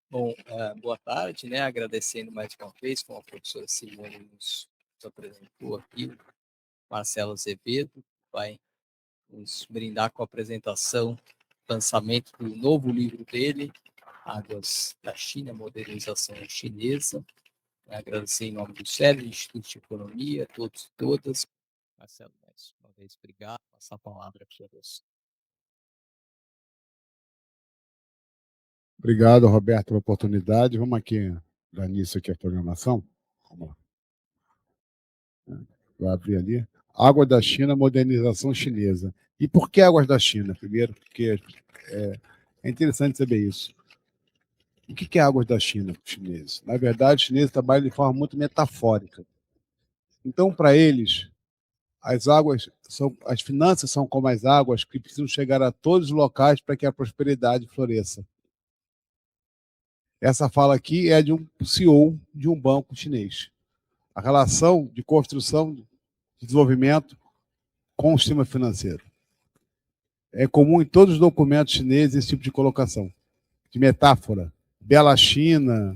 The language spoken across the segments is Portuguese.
Bom, boa tarde, né? Agradecendo mais uma vez, como a professora Simone nos apresentou aqui, Marcelo Azevedo vai nos brindar com a apresentação, lançamento do novo livro dele, Águas da China, Modernização Chinesa. Agradecer em nome do CEL, Instituto de Economia, todos e todas. Marcelo, mais uma vez, obrigado. Passar a palavra aqui a você. Obrigado, Roberto, pela oportunidade. Vamos aqui dar início aqui à programação. Vamos lá. Vai abrir ali. Águas da China, modernização chinesa. E por que Águas da China? Primeiro, porque é interessante saber isso. O que é Águas da China para os chineses? Na verdade, os chineses trabalham de forma muito metafórica. Então, para eles, as finanças são como as águas que precisam chegar a todos os locais para que a prosperidade floresça. Essa fala aqui é de um CEO de um banco chinês. A relação de construção de desenvolvimento com o sistema financeiro. É comum em todos os documentos chineses esse tipo de colocação, de metáfora. Bela China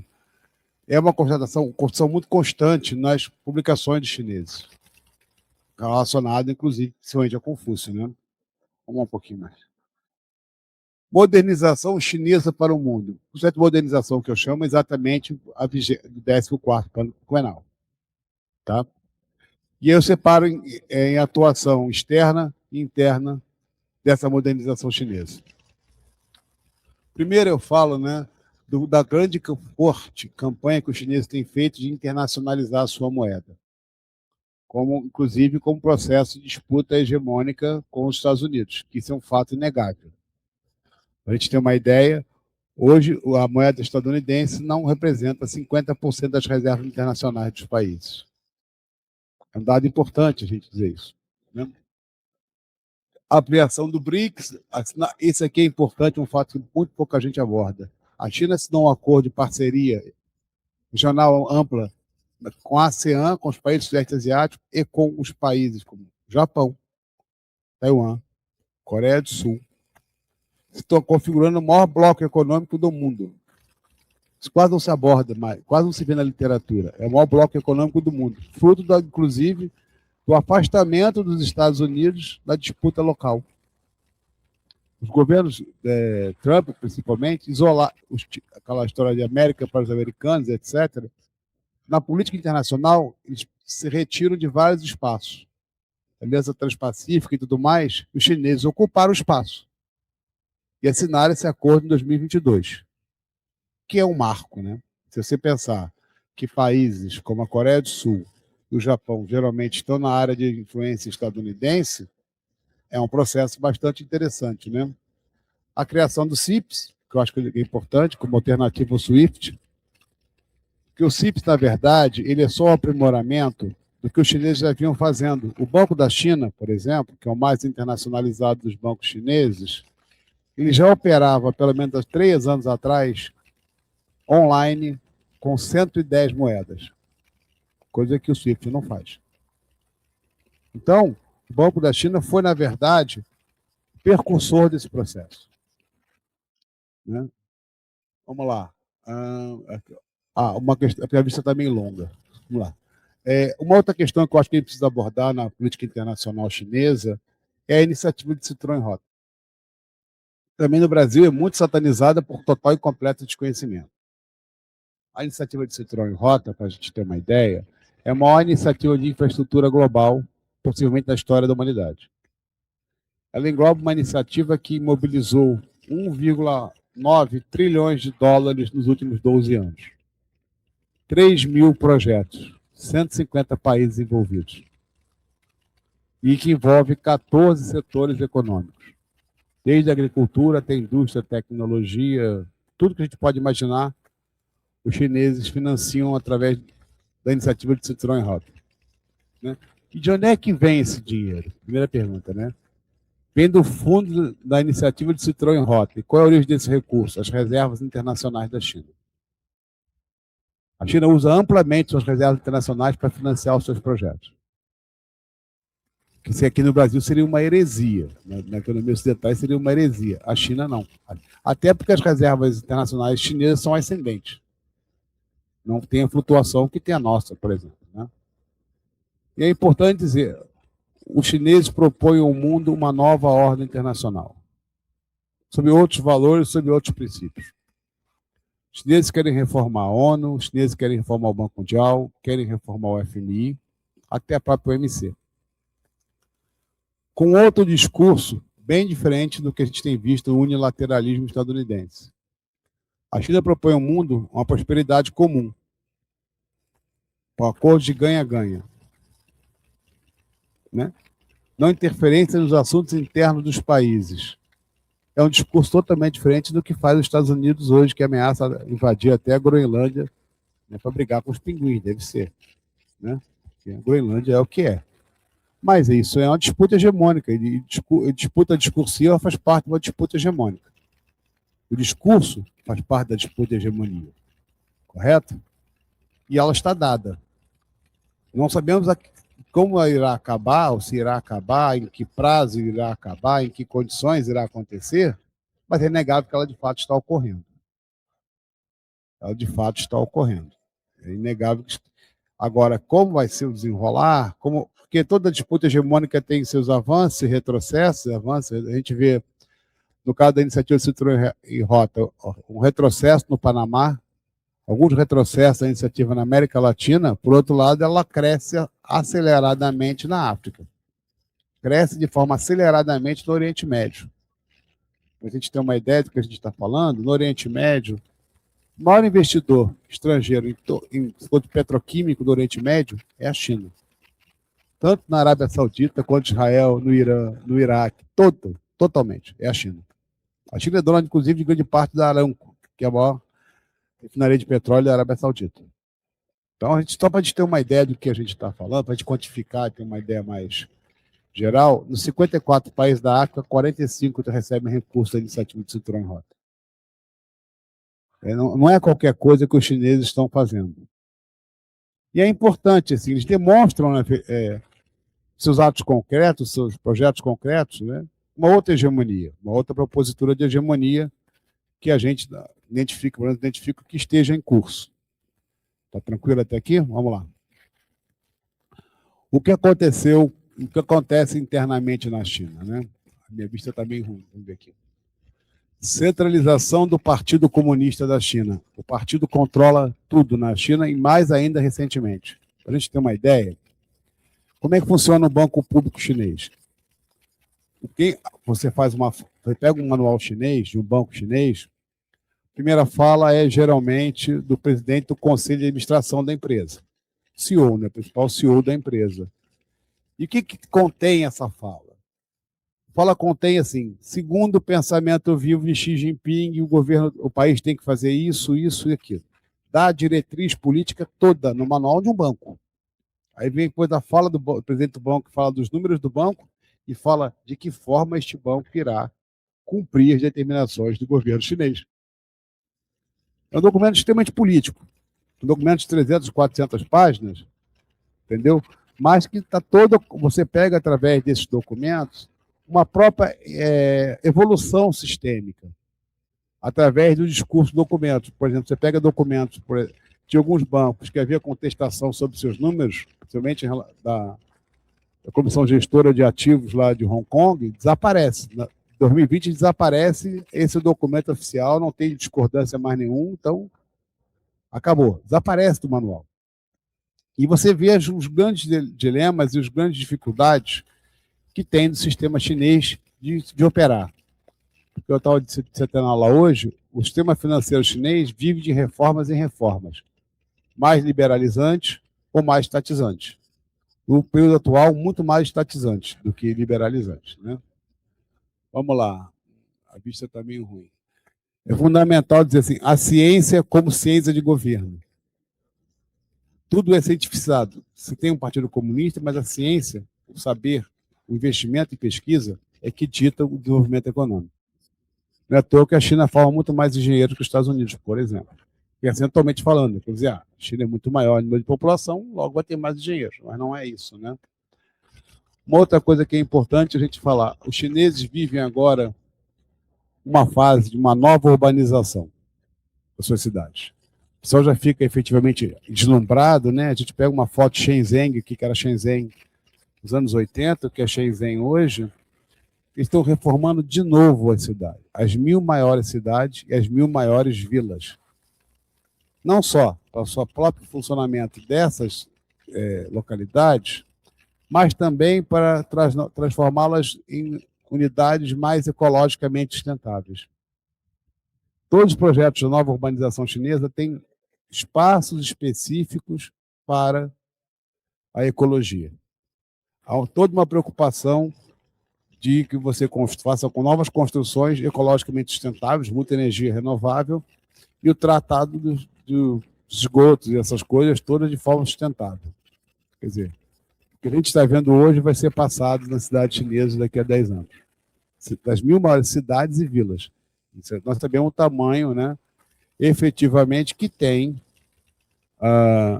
é uma construção muito constante nas publicações dos chineses, relacionada, inclusive, principalmente a Confúcio. Né? Vamos um pouquinho mais. Modernização chinesa para o mundo. O processo de modernização que eu chamo é exatamente a 14º Plano Quinquenal. Tá? E eu separo em atuação externa e interna dessa modernização chinesa. Primeiro eu falo da grande forte campanha que os chineses têm feito de internacionalizar a sua moeda, inclusive como processo de disputa hegemônica com os Estados Unidos, que isso é um fato inegável. Para a gente ter uma ideia, hoje a moeda estadunidense não representa 50% das reservas internacionais dos países. É um dado importante a gente dizer isso. Né? A ampliação do BRICS, isso aqui é importante, um fato que muito pouca gente aborda. A China assinou um acordo de parceria regional ampla com a ASEAN, com os países do Sudeste Asiático e com os países como Japão, Taiwan, Coreia do Sul. Estão configurando o maior bloco econômico do mundo. Isso quase não se aborda mais, quase não se vê na literatura. É o maior bloco econômico do mundo, fruto, inclusive, do afastamento dos Estados Unidos da disputa local. Os governos, Trump principalmente, aquela história de América para os americanos, etc., na política internacional, eles se retiram de vários espaços. A Aliança Transpacífica e tudo mais, os chineses ocuparam o espaço e assinaram esse acordo em 2022, que é um marco. Né? Se você pensar que países como a Coreia do Sul e o Japão geralmente estão na área de influência estadunidense, é um processo bastante interessante. Né? A criação do CIPS, que eu acho que é importante, como alternativa ao SWIFT, que o CIPS, na verdade, ele é só um aprimoramento do que os chineses já vinham fazendo. O Banco da China, por exemplo, que é o mais internacionalizado dos bancos chineses, ele já operava, pelo menos há 3 anos atrás, online, com 110 moedas, coisa que o SWIFT não faz. Então, o Banco da China foi, na verdade, precursor desse processo. Né? Vamos lá. Uma questão, a entrevista está meio longa. Vamos lá. Uma outra questão que eu acho que a gente precisa abordar na política internacional chinesa é a iniciativa de Silk Road. Também no Brasil é muito satanizada por total e completo desconhecimento. A iniciativa de Silk Road, para a gente ter uma ideia, é a maior iniciativa de infraestrutura global, possivelmente da história da humanidade. Ela engloba uma iniciativa que mobilizou 1,9 trilhões de dólares nos últimos 12 anos. 3.000 projetos, 150 países envolvidos. E que envolve 14 setores econômicos. Desde a agricultura até a indústria, tecnologia, tudo que a gente pode imaginar, os chineses financiam através da iniciativa de Silk Road. Né? E de onde é que vem esse dinheiro? Primeira pergunta, né? Vem do fundo da iniciativa de Silk Road. E qual é a origem desse recurso? As reservas internacionais da China. A China usa amplamente suas reservas internacionais para financiar os seus projetos. que se aqui no Brasil seria uma heresia, na economia ocidental seria uma heresia. A China não. Até porque as reservas internacionais chinesas são ascendentes. Não tem a flutuação que tem a nossa, por exemplo. Né? E é importante dizer, os chineses propõem ao mundo uma nova ordem internacional, sob outros valores, sob outros princípios. Os chineses querem reformar a ONU, os chineses querem reformar o Banco Mundial, querem reformar o FMI, até a própria OMC. Com outro discurso bem diferente do que a gente tem visto no unilateralismo estadunidense. A China propõe ao mundo uma prosperidade comum, um acordo de ganha-ganha. Né? Não interferência nos assuntos internos dos países. É um discurso totalmente diferente do que faz os Estados Unidos hoje, que ameaça invadir até a Groenlândia, né, para brigar com os pinguins, deve ser. Né? Porque a Groenlândia é o que é. Mas isso é uma disputa hegemônica, e disputa discursiva faz parte de uma disputa hegemônica. O discurso faz parte da disputa de hegemonia, correto? E ela está dada. Não sabemos como ela irá acabar, ou se irá acabar, em que prazo irá acabar, em que condições irá acontecer, mas é inegável que ela de fato está ocorrendo. Ela de fato está ocorrendo. É inegável que... Agora, como vai ser o desenrolar, porque toda disputa hegemônica tem seus avanços e retrocessos, avanços. A gente vê, no caso da iniciativa de Cinturão e Rota, um retrocesso no Panamá, alguns retrocessos da iniciativa na América Latina. Por outro lado, ela cresce aceleradamente na África. Cresce de forma aceleradamente no Oriente Médio. Para a gente ter uma ideia do que a gente está falando, no Oriente Médio, o maior investidor estrangeiro em setor petroquímico do Oriente Médio é a China. Tanto na Arábia Saudita, quanto Israel, no Irã, no Iraque, totalmente, é a China. A China é dona, inclusive, de grande parte da Aramco, que é a maior refinaria de petróleo da Arábia Saudita. Então, só para a gente ter uma ideia do que a gente está falando, para a gente quantificar, ter uma ideia mais geral, nos 54 países da África, 45 recebem recursos da iniciativa de Cinturão em Rota. Não é qualquer coisa que os chineses estão fazendo. E é importante, assim, eles demonstram, né, seus atos concretos, seus projetos concretos, né, uma outra hegemonia, uma outra propositura de hegemonia que a gente identifica que esteja em curso. Está tranquilo até aqui? Vamos lá. O que acontece internamente na China, né? A minha vista está bem ruim, vamos ver aqui. Centralização do Partido Comunista da China. O partido controla tudo na China e mais ainda recentemente. Para a gente ter uma ideia, como é que funciona o banco público chinês? Você pega um manual chinês, de um banco chinês, a primeira fala é geralmente do presidente do conselho de administração da empresa. CEO, né? O principal CEO da empresa. E o que contém essa fala? A fala contém assim: segundo o pensamento vivo de Xi Jinping, o país tem que fazer isso, isso e aquilo. Dá a diretriz política toda no manual de um banco. Aí vem depois da fala do presidente do banco, que fala dos números do banco e fala de que forma este banco irá cumprir as determinações do governo chinês. É um documento extremamente político. Um documento de 300, 400 páginas, entendeu? Mas que está todo... Você pega, através desses documentos, uma própria evolução sistêmica, através do discurso de documentos. Por exemplo, você pega documentos de alguns bancos que havia contestação sobre seus números, principalmente da Comissão Gestora de Ativos lá de Hong Kong, desaparece. Em 2020 desaparece esse documento oficial, não tem discordância mais nenhum, então acabou, desaparece do manual. E você vê os grandes dilemas e as grandes dificuldades que tem do sistema chinês de operar. Porque eu estava dissetando aula hoje, o sistema financeiro chinês vive de reformas em reformas, mais liberalizantes ou mais estatizantes. No período atual, muito mais estatizantes do que liberalizantes. Né? Vamos lá, a vista está meio ruim. É fundamental dizer assim, a ciência como ciência de governo. Tudo é cientificado. Se tem um partido comunista, mas a ciência, o saber, o investimento em pesquisa é que dita o desenvolvimento econômico. Não é à toa que a China forma muito mais engenheiros que os Estados Unidos, por exemplo. Percentualmente falando, quer dizer, a China é muito maior em número de população, logo vai ter mais engenheiros, mas não é isso, né? Uma outra coisa que é importante a gente falar, os chineses vivem agora uma fase de uma nova urbanização das suas cidades. O pessoal já fica efetivamente deslumbrado, né? A gente pega uma foto de Shenzhen, que era Shenzhen nos anos 80, que é Shenzhen hoje, eles estão reformando de novo a cidade, as 1000 maiores cidades e as 1000 maiores vilas. Não só para o seu próprio funcionamento dessas localidades, mas também para transformá-las em unidades mais ecologicamente sustentáveis. Todos os projetos da nova urbanização chinesa têm espaços específicos para a ecologia. Há toda uma preocupação de que você faça com novas construções ecologicamente sustentáveis, muita energia renovável, e o tratado dos esgotos e essas coisas todas de forma sustentável. Quer dizer, o que a gente está vendo hoje vai ser passado na cidade chinesa daqui a 10 anos. Das 1000 maiores cidades e vilas. Nós sabemos o tamanho, né, efetivamente, que tem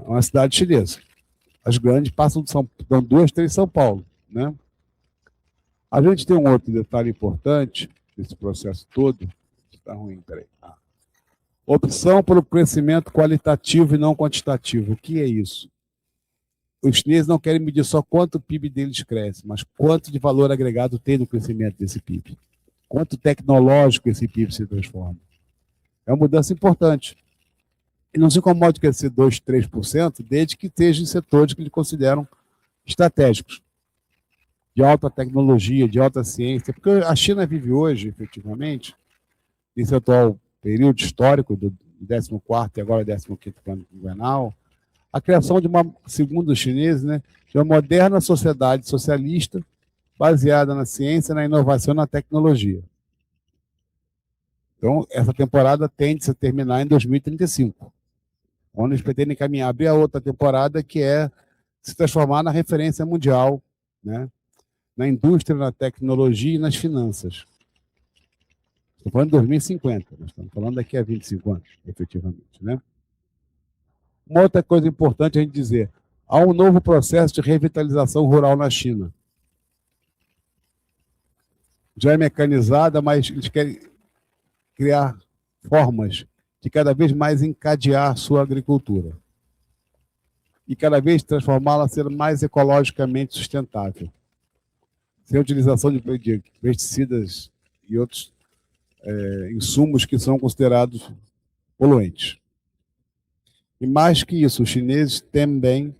uma cidade chinesa. As grandes passam dão 2, 3 São Paulo, né? A gente tem um outro detalhe importante nesse processo todo. Está ruim, peraí. Opção pelo crescimento qualitativo e não quantitativo. O que é isso? Os chineses não querem medir só quanto o PIB deles cresce, mas quanto de valor agregado tem no crescimento desse PIB. Quanto tecnológico esse PIB se transforma. É uma mudança importante. E não se incomoda de crescer 2, 3%, desde que esteja em setores que eles consideram estratégicos, de alta tecnologia, de alta ciência, porque a China vive hoje, efetivamente, nesse atual período histórico do 14º e agora 15º plano quinquenal, a criação de uma, segundo os chineses, né, de uma moderna sociedade socialista baseada na ciência, na inovação e na tecnologia. Então, essa temporada tende a terminar em 2035, onde eles pretendem caminhar, abrir a outra temporada, que é se transformar na referência mundial, né, na indústria, na tecnologia e nas finanças. Estou falando de 2050, nós estamos falando daqui a 25 anos, efetivamente, né? Uma outra coisa importante a gente dizer, há um novo processo de revitalização rural na China. Já é mecanizada, mas eles querem criar formas de cada vez mais encadear sua agricultura e cada vez transformá-la a ser mais ecologicamente sustentável, sem a utilização de pesticidas e outros insumos que são considerados poluentes. E mais que isso, os chineses também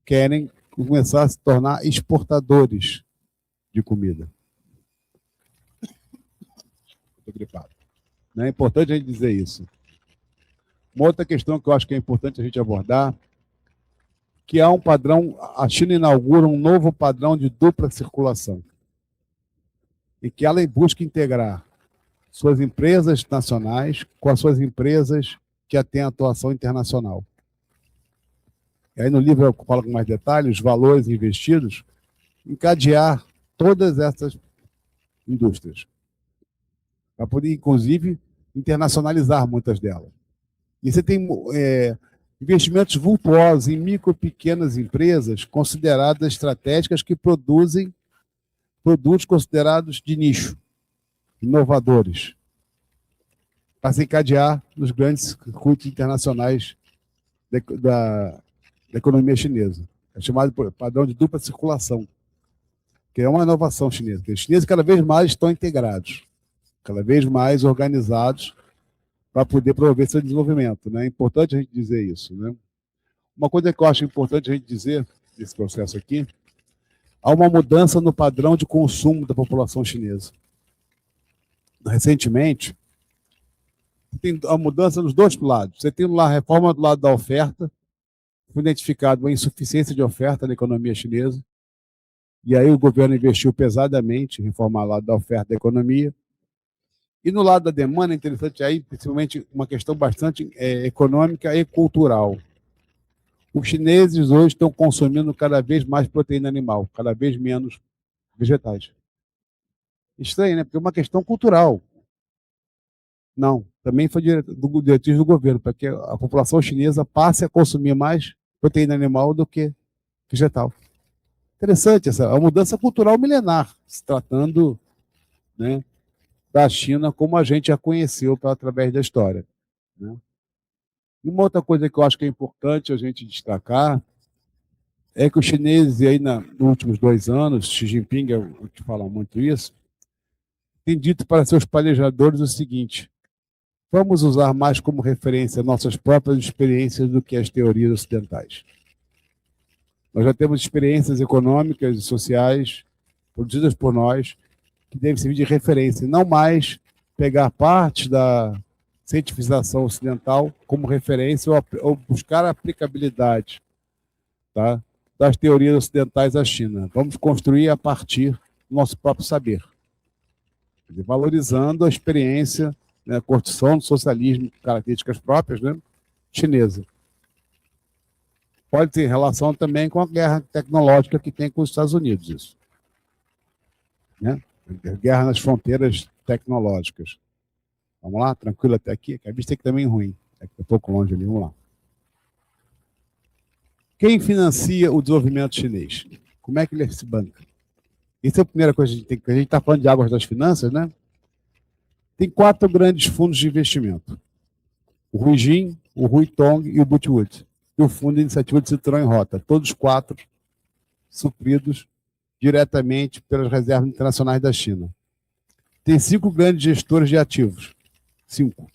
querem começar a se tornar exportadores de comida. Estou gripado. É importante a gente dizer isso. Uma outra questão que eu acho que é importante a gente abordar, que há um padrão, a China inaugura um novo padrão de dupla circulação, em que ela busca integrar suas empresas nacionais com as suas empresas que têm atuação internacional. E aí no livro eu falo com mais detalhes, os valores investidos, encadear todas essas indústrias, para poder, inclusive, internacionalizar muitas delas. E você tem investimentos vultuosos em micro e pequenas empresas consideradas estratégicas que produzem produtos considerados de nicho, inovadores, para se encadear nos grandes circuitos internacionais da economia chinesa. É chamado por padrão de dupla circulação, que é uma inovação chinesa. Os chineses cada vez mais estão integrados, cada vez mais organizados para poder promover seu desenvolvimento. Né? É importante a gente dizer isso. Né? Uma coisa que eu acho importante a gente dizer nesse processo aqui, há uma mudança no padrão de consumo da população chinesa. Recentemente, tem a mudança nos dois lados. Você tem lá a reforma do lado da oferta, foi identificado uma insuficiência de oferta na economia chinesa, e aí o governo investiu pesadamente em reformar o lado da oferta da economia. E no lado da demanda, é interessante aí, principalmente uma questão bastante econômica e cultural. Os chineses hoje estão consumindo cada vez mais proteína animal, cada vez menos vegetais. Estranho, né? Porque é uma questão cultural. Não, também foi diretriz do governo, para que a população chinesa passe a consumir mais proteína animal do que vegetal. Interessante essa a mudança cultural milenar, se tratando, né, da China como a gente a conheceu através da história, né? E uma outra coisa que eu acho que é importante a gente destacar é que os chineses, aí nos últimos 2 anos, Xi Jinping, eu te falo muito isso, tem dito para seus planejadores o seguinte: vamos usar mais como referência nossas próprias experiências do que as teorias ocidentais. Nós já temos experiências econômicas e sociais produzidas por nós que devem servir de referência, e não mais pegar partes da cientificação ocidental como referência ou buscar a aplicabilidade, tá, das teorias ocidentais à China. Vamos construir a partir do nosso próprio saber, valorizando a experiência, né, a construção do socialismo, características próprias, né, chinesa. Pode ter relação também com a guerra tecnológica que tem com os Estados Unidos, isso, né? Guerra nas fronteiras tecnológicas. Vamos lá? Tranquilo até aqui? A vista aqui também é ruim. É que eu estou com longe ali. Vamos lá. Quem financia o desenvolvimento chinês? Como é que ele se banca? Essa é a primeira coisa que a gente tem que... A gente está falando de águas das finanças, né? Tem 4 grandes fundos de investimento. O Ruijin, o Huitong e o Butwood. E o Fundo de Iniciativa de Cinturão em Rota. Todos 4 supridos diretamente pelas reservas internacionais da China. Tem 5 grandes gestores de ativos. 5.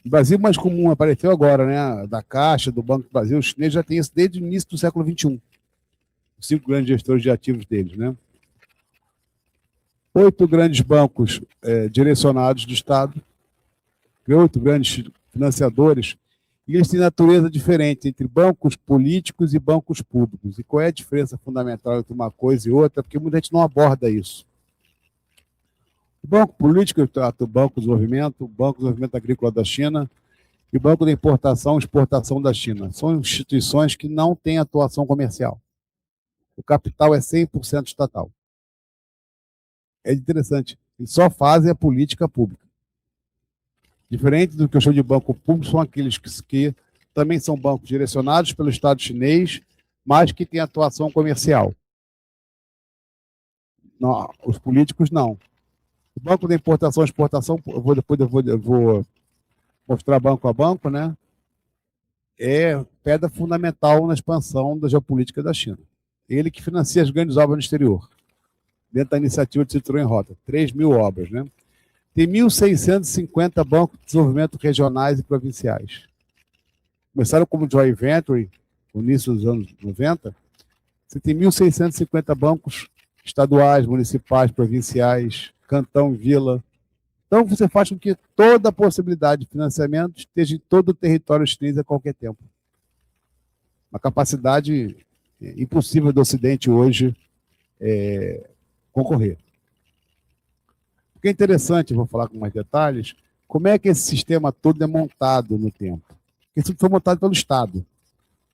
No Brasil, mais comum, apareceu agora, né? Da Caixa, do Banco do Brasil. Os chineses já têm isso desde o início do século XXI. Os 5 grandes gestores de ativos deles, né? 8 grandes bancos direcionados do Estado, 8 grandes financiadores, e eles têm natureza diferente entre bancos políticos e bancos públicos. E qual é a diferença fundamental entre uma coisa e outra? Porque muita gente não aborda isso. O banco político trata o Banco do Desenvolvimento, o Banco do Desenvolvimento Agrícola da China e o Banco da Importação e Exportação da China. São instituições que não têm atuação comercial. O capital é 100% estatal. É interessante. Eles só fazem a política pública. Diferente do que eu chamo de banco público, são aqueles que também são bancos direcionados pelo Estado chinês, mas que têm atuação comercial. Não, os políticos não. O Banco da Importação e Exportação, eu vou mostrar banco a banco, né? É pedra fundamental na expansão da geopolítica da China. Ele que financia as grandes obras no exterior, dentro da iniciativa de Cinturão em Rota, 3.000 obras, né? Tem 1.650 bancos de desenvolvimento regionais e provinciais. Começaram como joint venture, no início dos anos 90. Você tem 1.650 bancos estaduais, municipais, provinciais, cantão, vila. Então, você faz com que toda a possibilidade de financiamento esteja em todo o território chinês a qualquer tempo. Uma capacidade impossível do Ocidente hoje concorrer. O que é interessante, vou falar com mais detalhes, como é que esse sistema todo é montado no tempo. Isso foi montado pelo Estado,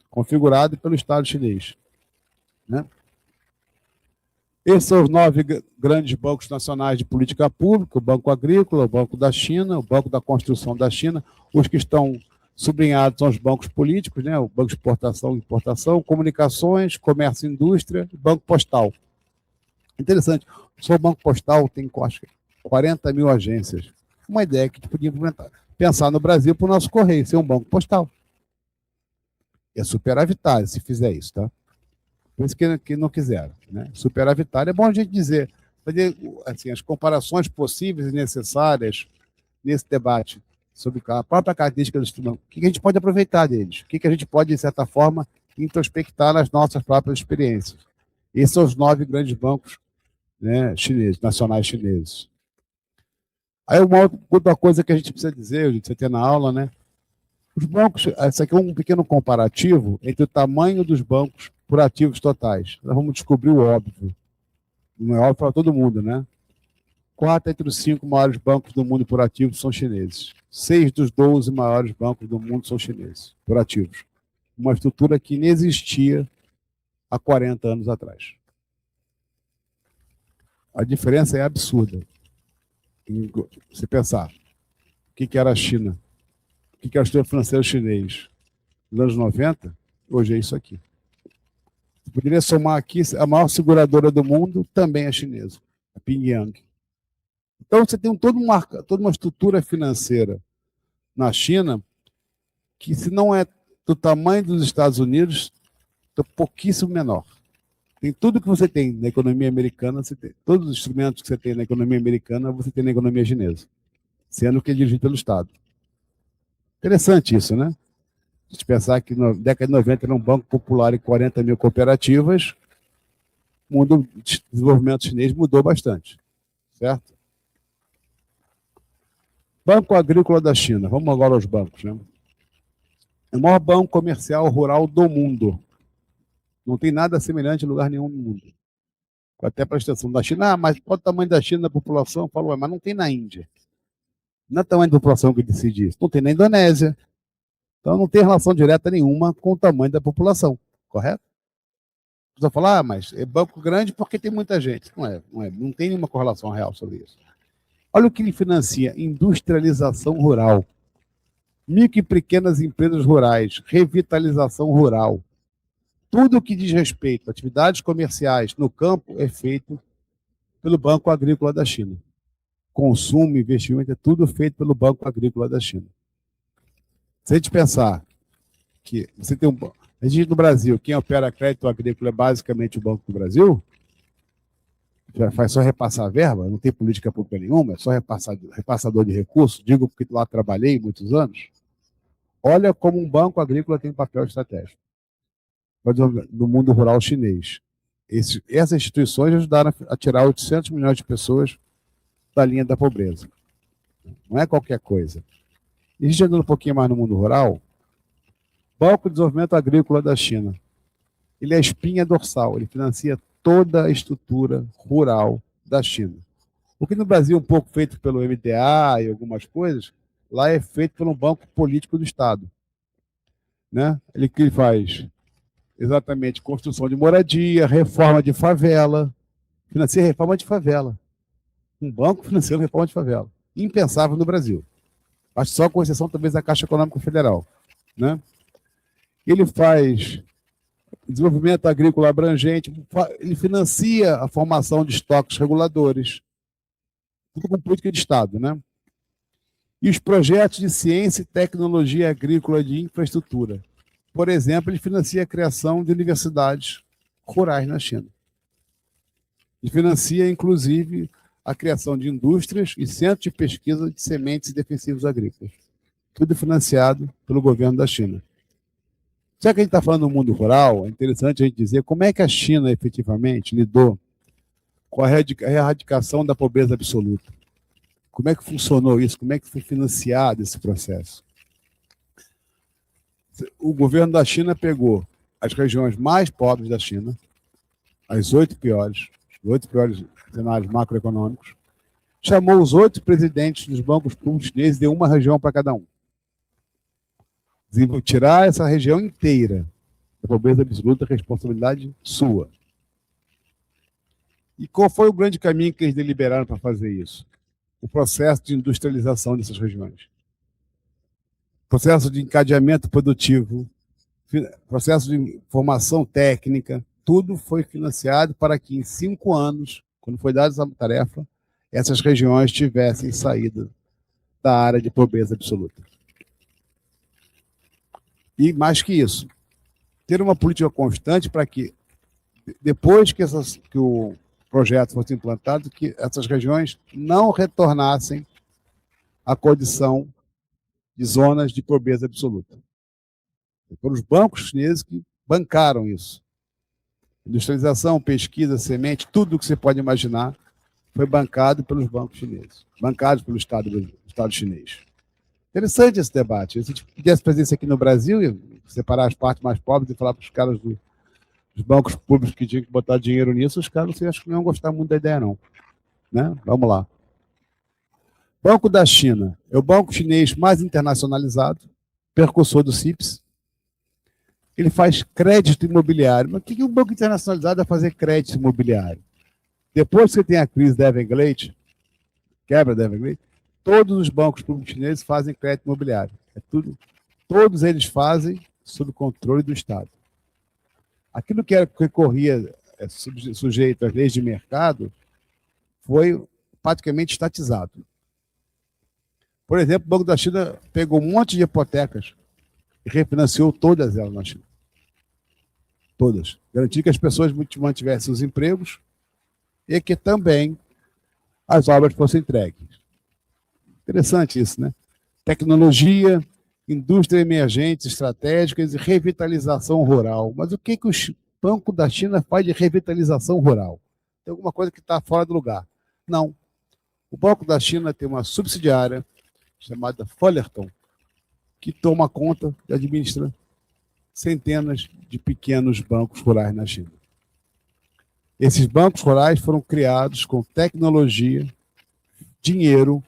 configurado pelo Estado chinês, né? Esses são os 9 grandes bancos nacionais de política pública: o Banco Agrícola, o Banco da China, o Banco da Construção da China. Os que estão sublinhados são os bancos políticos, né? O Banco de Exportação e Importação, Comunicações, Comércio e Indústria, e Banco Postal. Interessante, só o Banco Postal tem, acho, 40.000 agências. Uma ideia que a gente podia implementar. Pensar no Brasil para o nosso correio, ser um banco postal. É superavitário se fizer isso, tá? Por isso que não quiseram, né? Superavitário é bom a gente dizer, fazer assim, as comparações possíveis e necessárias nesse debate sobre a própria característica do instrumento. O que a gente pode aproveitar deles? O que a gente pode, de certa forma, introspectar nas nossas próprias experiências? Esses são os 9 grandes bancos, né, chineses, nacionais chineses. Aí uma outra coisa que a gente precisa dizer, você tem na aula, né? Os bancos, isso aqui é um pequeno comparativo entre o tamanho dos bancos por ativos totais. Nós vamos descobrir o óbvio. Não é óbvio para todo mundo, né? 4 entre os 5 maiores bancos do mundo por ativos são chineses. 6 dos 12 maiores bancos do mundo são chineses, por ativos. Uma estrutura que nem existia há 40 anos atrás. A diferença é absurda. Você pensar, o que era a China? O que era o sistema financeiro chinês? Nos anos 90, hoje é isso aqui. Poderia somar aqui a maior seguradora do mundo, também é chinesa, a Ping Yang. Então, você tem toda uma estrutura financeira na China que, se não é do tamanho dos Estados Unidos, é pouquíssimo menor. Tem tudo que você tem na economia americana, você tem, todos os instrumentos que você tem na economia americana, você tem na economia chinesa, sendo que é dirigido pelo Estado. Interessante isso, né? Se a gente pensar que na década de 90 era um banco popular e 40 mil cooperativas, o mundo de desenvolvimento chinês mudou bastante, certo? Banco Agrícola da China. Vamos agora aos bancos, né? É o maior banco comercial rural do mundo. Não tem nada semelhante em lugar nenhum no mundo. Até para a extensão da China. Ah, mas qual é o tamanho da China na população? Falou, mas não tem na Índia. Não é o tamanho da população que decide isso. Não tem na Indonésia. Então não tem relação direta nenhuma com o tamanho da população. Correto? Você vai falar, mas é banco grande porque tem muita gente. Não tem nenhuma correlação real sobre isso. Olha o que ele financia: industrialização rural, micro e pequenas empresas rurais, revitalização rural. Tudo que diz respeito a atividades comerciais no campo é feito pelo Banco Agrícola da China. Consumo, investimento, é tudo feito pelo Banco Agrícola da China. Se a gente pensar que você tem a gente no Brasil, quem opera crédito agrícola é basicamente o Banco do Brasil, já faz só repassar verba, não tem política pública nenhuma, é só repassador de recursos, digo porque lá trabalhei muitos anos. Olha como um banco agrícola tem um papel estratégico no mundo rural chinês. Essas instituições ajudaram a tirar 800 milhões de pessoas da linha da pobreza. Não é qualquer coisa. E a gente andando um pouquinho mais no mundo rural, Banco de Desenvolvimento Agrícola da China. Ele é a espinha dorsal, ele financia toda a estrutura rural da China. O que no Brasil é um pouco feito pelo MDA e algumas coisas, lá é feito por um banco político do Estado. Né? Que ele faz exatamente construção de moradia, reforma de favela, financia reforma de favela. Um banco financiando reforma de favela. Impensável no Brasil. Acho só com exceção talvez da Caixa Econômica Federal. Né? Ele faz desenvolvimento agrícola abrangente, ele financia a formação de estoques reguladores, tudo com política de Estado, né? E os projetos de ciência e tecnologia agrícola de infraestrutura. Por exemplo, ele financia a criação de universidades rurais na China. Ele financia, inclusive, a criação de indústrias e centros de pesquisa de sementes e defensivos agrícolas. Tudo financiado pelo governo da China. Já que a gente está falando do mundo rural, é interessante a gente dizer como é que a China efetivamente lidou com a erradicação da pobreza absoluta. Como é que funcionou isso? Como é que foi financiado esse processo? O governo da China pegou as regiões mais pobres da China, os 8 piores cenários macroeconômicos, chamou os 8 presidentes dos bancos públicos chineses e deu uma região para cada um. Tirar essa região inteira da pobreza absoluta, responsabilidade sua. E qual foi o grande caminho que eles deliberaram para fazer isso? O processo de industrialização dessas regiões. Processo de encadeamento produtivo, processo de formação técnica, tudo foi financiado para que em 5 anos, quando foi dada essa tarefa, essas regiões tivessem saído da área de pobreza absoluta. E mais que isso, ter uma política constante para que, depois que o projeto fosse implantado, que essas regiões não retornassem à condição de zonas de pobreza absoluta. Foram os bancos chineses que bancaram isso. Industrialização, pesquisa, semente, tudo que você pode imaginar foi bancado pelos bancos chineses, bancados pelo Estado chinês. Interessante esse debate. Se a gente pudesse fazer isso aqui no Brasil, separar as partes mais pobres e falar para os caras dos bancos públicos que tinham que botar dinheiro nisso, os caras acho que não iam gostar muito da ideia, não. Né? Vamos lá. Banco da China é o banco chinês mais internacionalizado, precursor do CIPS. Ele faz crédito imobiliário. Mas o que um banco internacionalizado vai fazer crédito imobiliário? Depois que você tem a crise da Everglades, quebra da Everglades, todos os bancos públicos chineses fazem crédito imobiliário. É tudo. Todos eles fazem sob controle do Estado. Aquilo que corria sujeito às leis de mercado foi praticamente estatizado. Por exemplo, o Banco da China pegou um monte de hipotecas e refinanciou todas elas na China. Todas. Garantir que as pessoas mantivessem os empregos e que também as obras fossem entregues. Interessante isso, né? Tecnologia, indústria emergente, estratégicas e revitalização rural. Mas o que o Banco da China faz de revitalização rural? Tem alguma coisa que está fora do lugar? Não. O Banco da China tem uma subsidiária chamada Fullerton, que toma conta e administra centenas de pequenos bancos rurais na China. Esses bancos rurais foram criados com tecnologia, dinheiro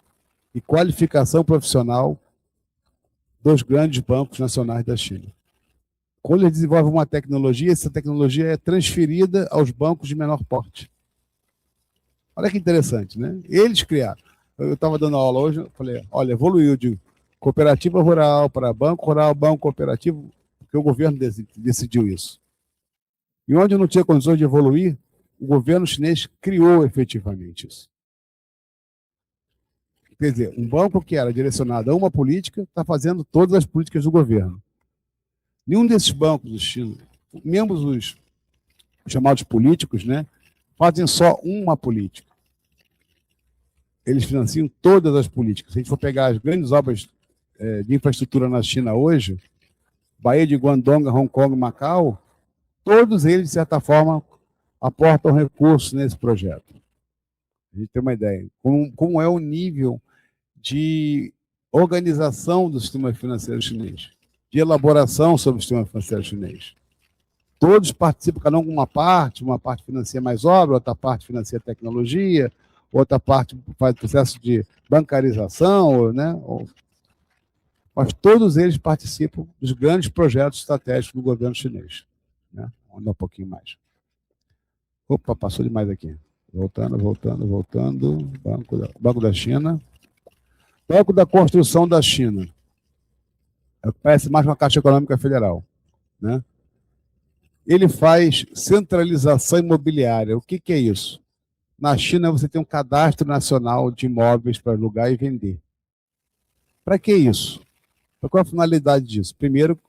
e qualificação profissional dos grandes bancos nacionais da China. Quando eles desenvolvem uma tecnologia, essa tecnologia é transferida aos bancos de menor porte. Olha que interessante, né? Eles criaram. Eu estava dando aula hoje, eu falei, olha, evoluiu de cooperativa rural para banco rural, banco cooperativo, porque o governo decidiu isso. E onde não tinha condições de evoluir, o governo chinês criou efetivamente isso. Quer dizer, um banco que era direcionado a uma política está fazendo todas as políticas do governo. Nenhum desses bancos do China, membros dos chamados políticos, né, fazem só uma política. Eles financiam todas as políticas. Se a gente for pegar as grandes obras de infraestrutura na China hoje, Baía de Guangdong, Hong Kong, Macau, todos eles, de certa forma, aportam recursos nesse projeto. A gente tem uma ideia. Como é o nível de organização do sistema financeiro chinês, de elaboração sobre o sistema financeiro chinês. Todos participam, cada um com uma parte financia mais obra, outra parte financia tecnologia, outra parte faz processo de bancarização, né? Mas todos eles participam dos grandes projetos estratégicos do governo chinês. Né? Vamos dar um pouquinho mais. Opa, passou demais aqui. Voltando. Banco da China. Banco da Construção da China. Parece mais uma Caixa Econômica Federal. Né? Ele faz centralização imobiliária. O que é isso? Na China, você tem um cadastro nacional de imóveis para alugar e vender. Para que isso? Qual é a finalidade disso? Primeiro,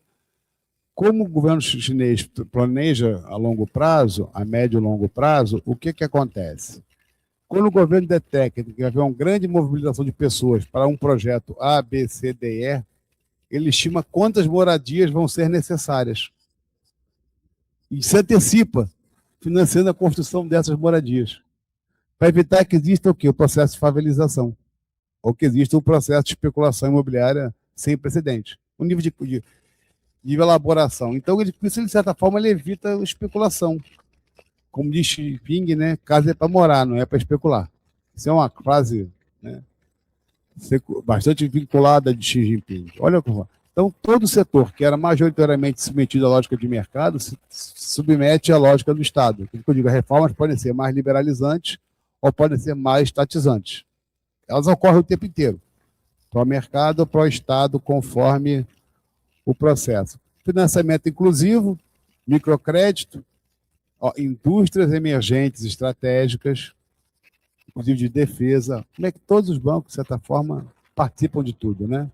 como o governo chinês planeja a longo prazo, a médio e longo prazo, o que acontece? Quando o governo detecta que vai haver uma grande mobilização de pessoas para um projeto A, B, C, D, E, ele estima quantas moradias vão ser necessárias. E se antecipa, financiando a construção dessas moradias. Para evitar que exista o quê? O processo de favelização. Ou que exista um processo de especulação imobiliária sem precedente. O nível de elaboração. Então, por isso, de certa forma, ele evita a especulação. Como diz Xi Jinping, né? Casa é para morar, não é para especular. Isso é uma frase, né, bastante vinculada de Xi Jinping. Olha como. Então, todo o setor que era majoritariamente submetido à lógica de mercado se submete à lógica do Estado. O que eu digo, as reformas podem ser mais liberalizantes ou podem ser mais estatizantes. Elas ocorrem o tempo inteiro. Para o mercado ou para o Estado, conforme o processo. Financiamento inclusivo, microcrédito, indústrias emergentes estratégicas, inclusive de defesa. Como é que todos os bancos, de certa forma, participam de tudo, né?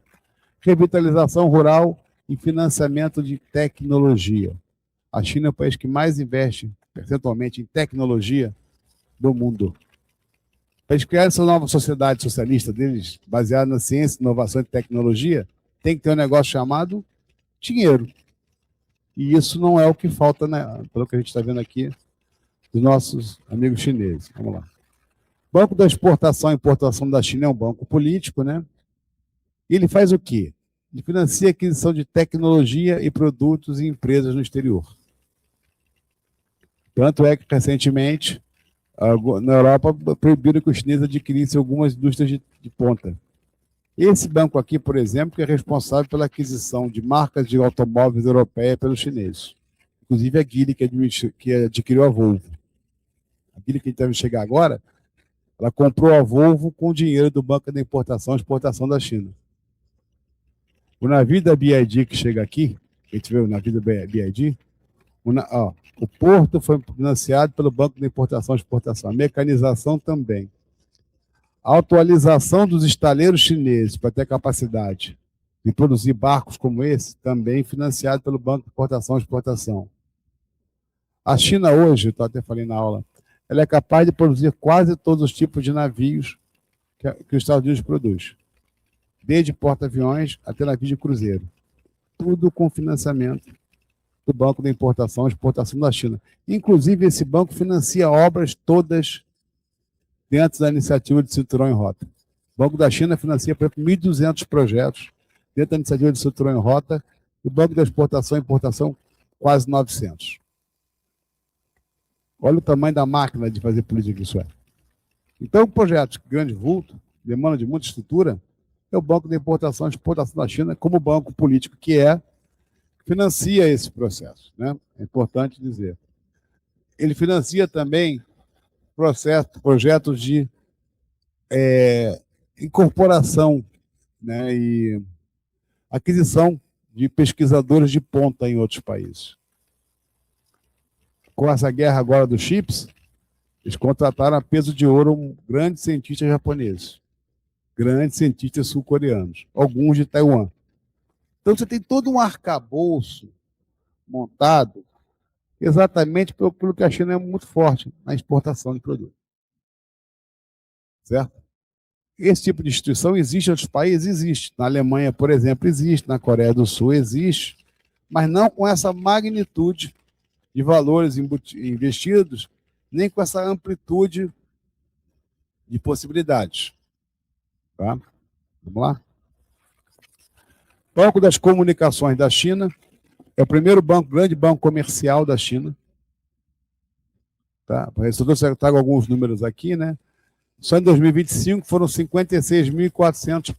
Revitalização rural e financiamento de tecnologia. A China é o país que mais investe percentualmente em tecnologia do mundo. Para eles criarem essa nova sociedade socialista deles, baseada na ciência, inovação e tecnologia, tem que ter um negócio chamado dinheiro. E isso não é o que falta, né, pelo que a gente está vendo aqui, dos nossos amigos chineses. Vamos lá. O Banco da Exportação e Importação da China é um banco político, né? E ele faz o quê? Ele financia a aquisição de tecnologia e produtos e empresas no exterior. Tanto é que, recentemente, na Europa, proibiram que os chineses adquirissem algumas indústrias de ponta. Esse banco aqui, por exemplo, que é responsável pela aquisição de marcas de automóveis europeias pelos chineses. Inclusive a Geely, que adquiriu a Volvo. A Geely, que deve chegar agora, ela comprou a Volvo com o dinheiro do Banco da Importação e Exportação da China. O navio da BYD que chega aqui, a gente vê o navio da BYD, O porto foi financiado pelo Banco de Importação e Exportação. A mecanização também. A atualização dos estaleiros chineses para ter capacidade de produzir barcos como esse, também financiado pelo Banco de Importação e Exportação. A China hoje, eu até falei na aula, ela é capaz de produzir quase todos os tipos de navios que os Estados Unidos produz, desde porta-aviões até navio de cruzeiro. Tudo com financiamento do Banco de Importação e Exportação da China. Inclusive, esse banco financia obras todas dentro da iniciativa de Cinturão em Rota. O Banco da China financia, por exemplo, 1.200 projetos dentro da iniciativa de Cinturão em Rota, e o Banco da Exportação e Importação, quase 900. Olha o tamanho da máquina de fazer política que isso é. Então, projetos de grande vulto, demanda de muita estrutura, é o Banco de Importação e Exportação da China, como banco político que é, financia esse processo, né? É importante dizer. Ele financia também projetos de incorporação, né, e aquisição de pesquisadores de ponta em outros países. Com essa guerra agora dos chips, eles contrataram a peso de ouro um grande cientista japonês, grandes cientistas sul-coreanos, alguns de Taiwan. Então você tem todo um arcabouço montado exatamente pelo que a China é muito forte na exportação de produtos. Certo? Esse tipo de instituição existe em outros países? Existe. Na Alemanha, por exemplo, existe. Na Coreia do Sul existe. Mas não com essa magnitude de valores investidos, nem com essa amplitude de possibilidades. Tá? Vamos lá? Banco das Comunicações da China é o primeiro banco, grande banco comercial da China. Tá? Eu trago alguns números aqui, né? Só em 2025 foram 56.400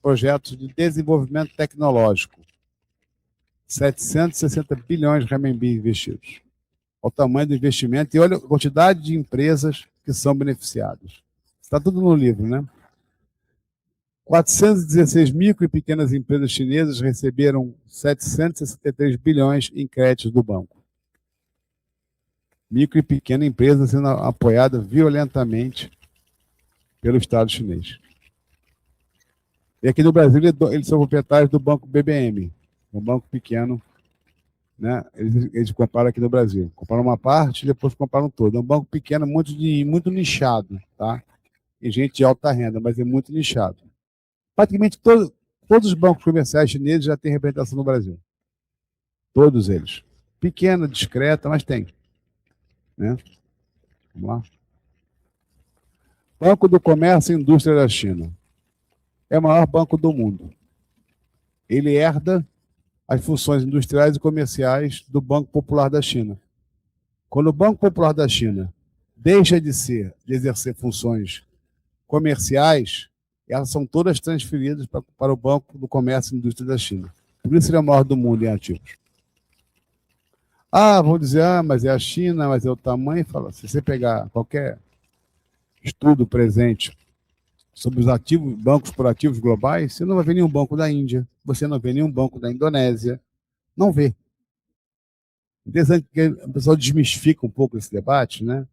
projetos de desenvolvimento tecnológico. 760 bilhões de renminbi investidos. Olha o tamanho do investimento e olha a quantidade de empresas que são beneficiadas. Está tudo no livro, né? 416 micro e pequenas empresas chinesas receberam 763 bilhões em créditos do banco. Micro e pequena empresa sendo apoiada violentamente pelo Estado chinês. E aqui no Brasil, eles são proprietários do Banco BBM, um banco pequeno, né? Eles compraram aqui no Brasil. Compraram uma parte e depois compraram todo. É um banco pequeno, muito nichado, tá? Tem gente de alta renda, mas é muito nichado. Praticamente todos os bancos comerciais chineses já têm representação no Brasil. Todos eles. Pequena, discreta, mas tem. Né? Vamos lá. Banco do Comércio e Indústria da China. É o maior banco do mundo. Ele herda as funções industriais e comerciais do Banco Popular da China. Quando o Banco Popular da China deixa de exercer funções comerciais, elas são todas transferidas para o Banco do Comércio e Indústria da China. Por isso ele é o maior do mundo em ativos. Vão dizer, mas é a China, mas é o tamanho. Fala, se você pegar qualquer estudo presente sobre os bancos por ativos globais, você não vai ver nenhum banco da Índia, você não vê nenhum banco da Indonésia, não vê. Interessante que o pessoal desmistifica um pouco esse debate, né?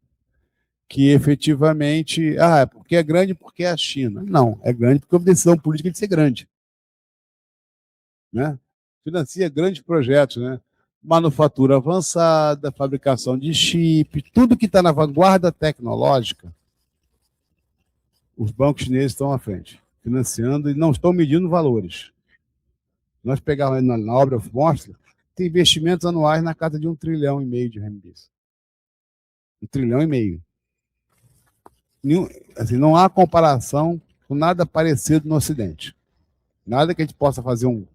Que efetivamente, porque é grande porque é a China. Não, é grande porque houve decisão política de ser grande. Né? Financia grandes projetos, né? Manufatura avançada, fabricação de chip, tudo que está na vanguarda tecnológica, os bancos chineses estão à frente, financiando e não estão medindo valores. Nós pegamos na obra mostra, tem investimentos anuais na casa de 1,5 trilhão de RMB. 1,5 trilhão. Assim, não há comparação com nada parecido no Ocidente. Nada que a gente possa fazer um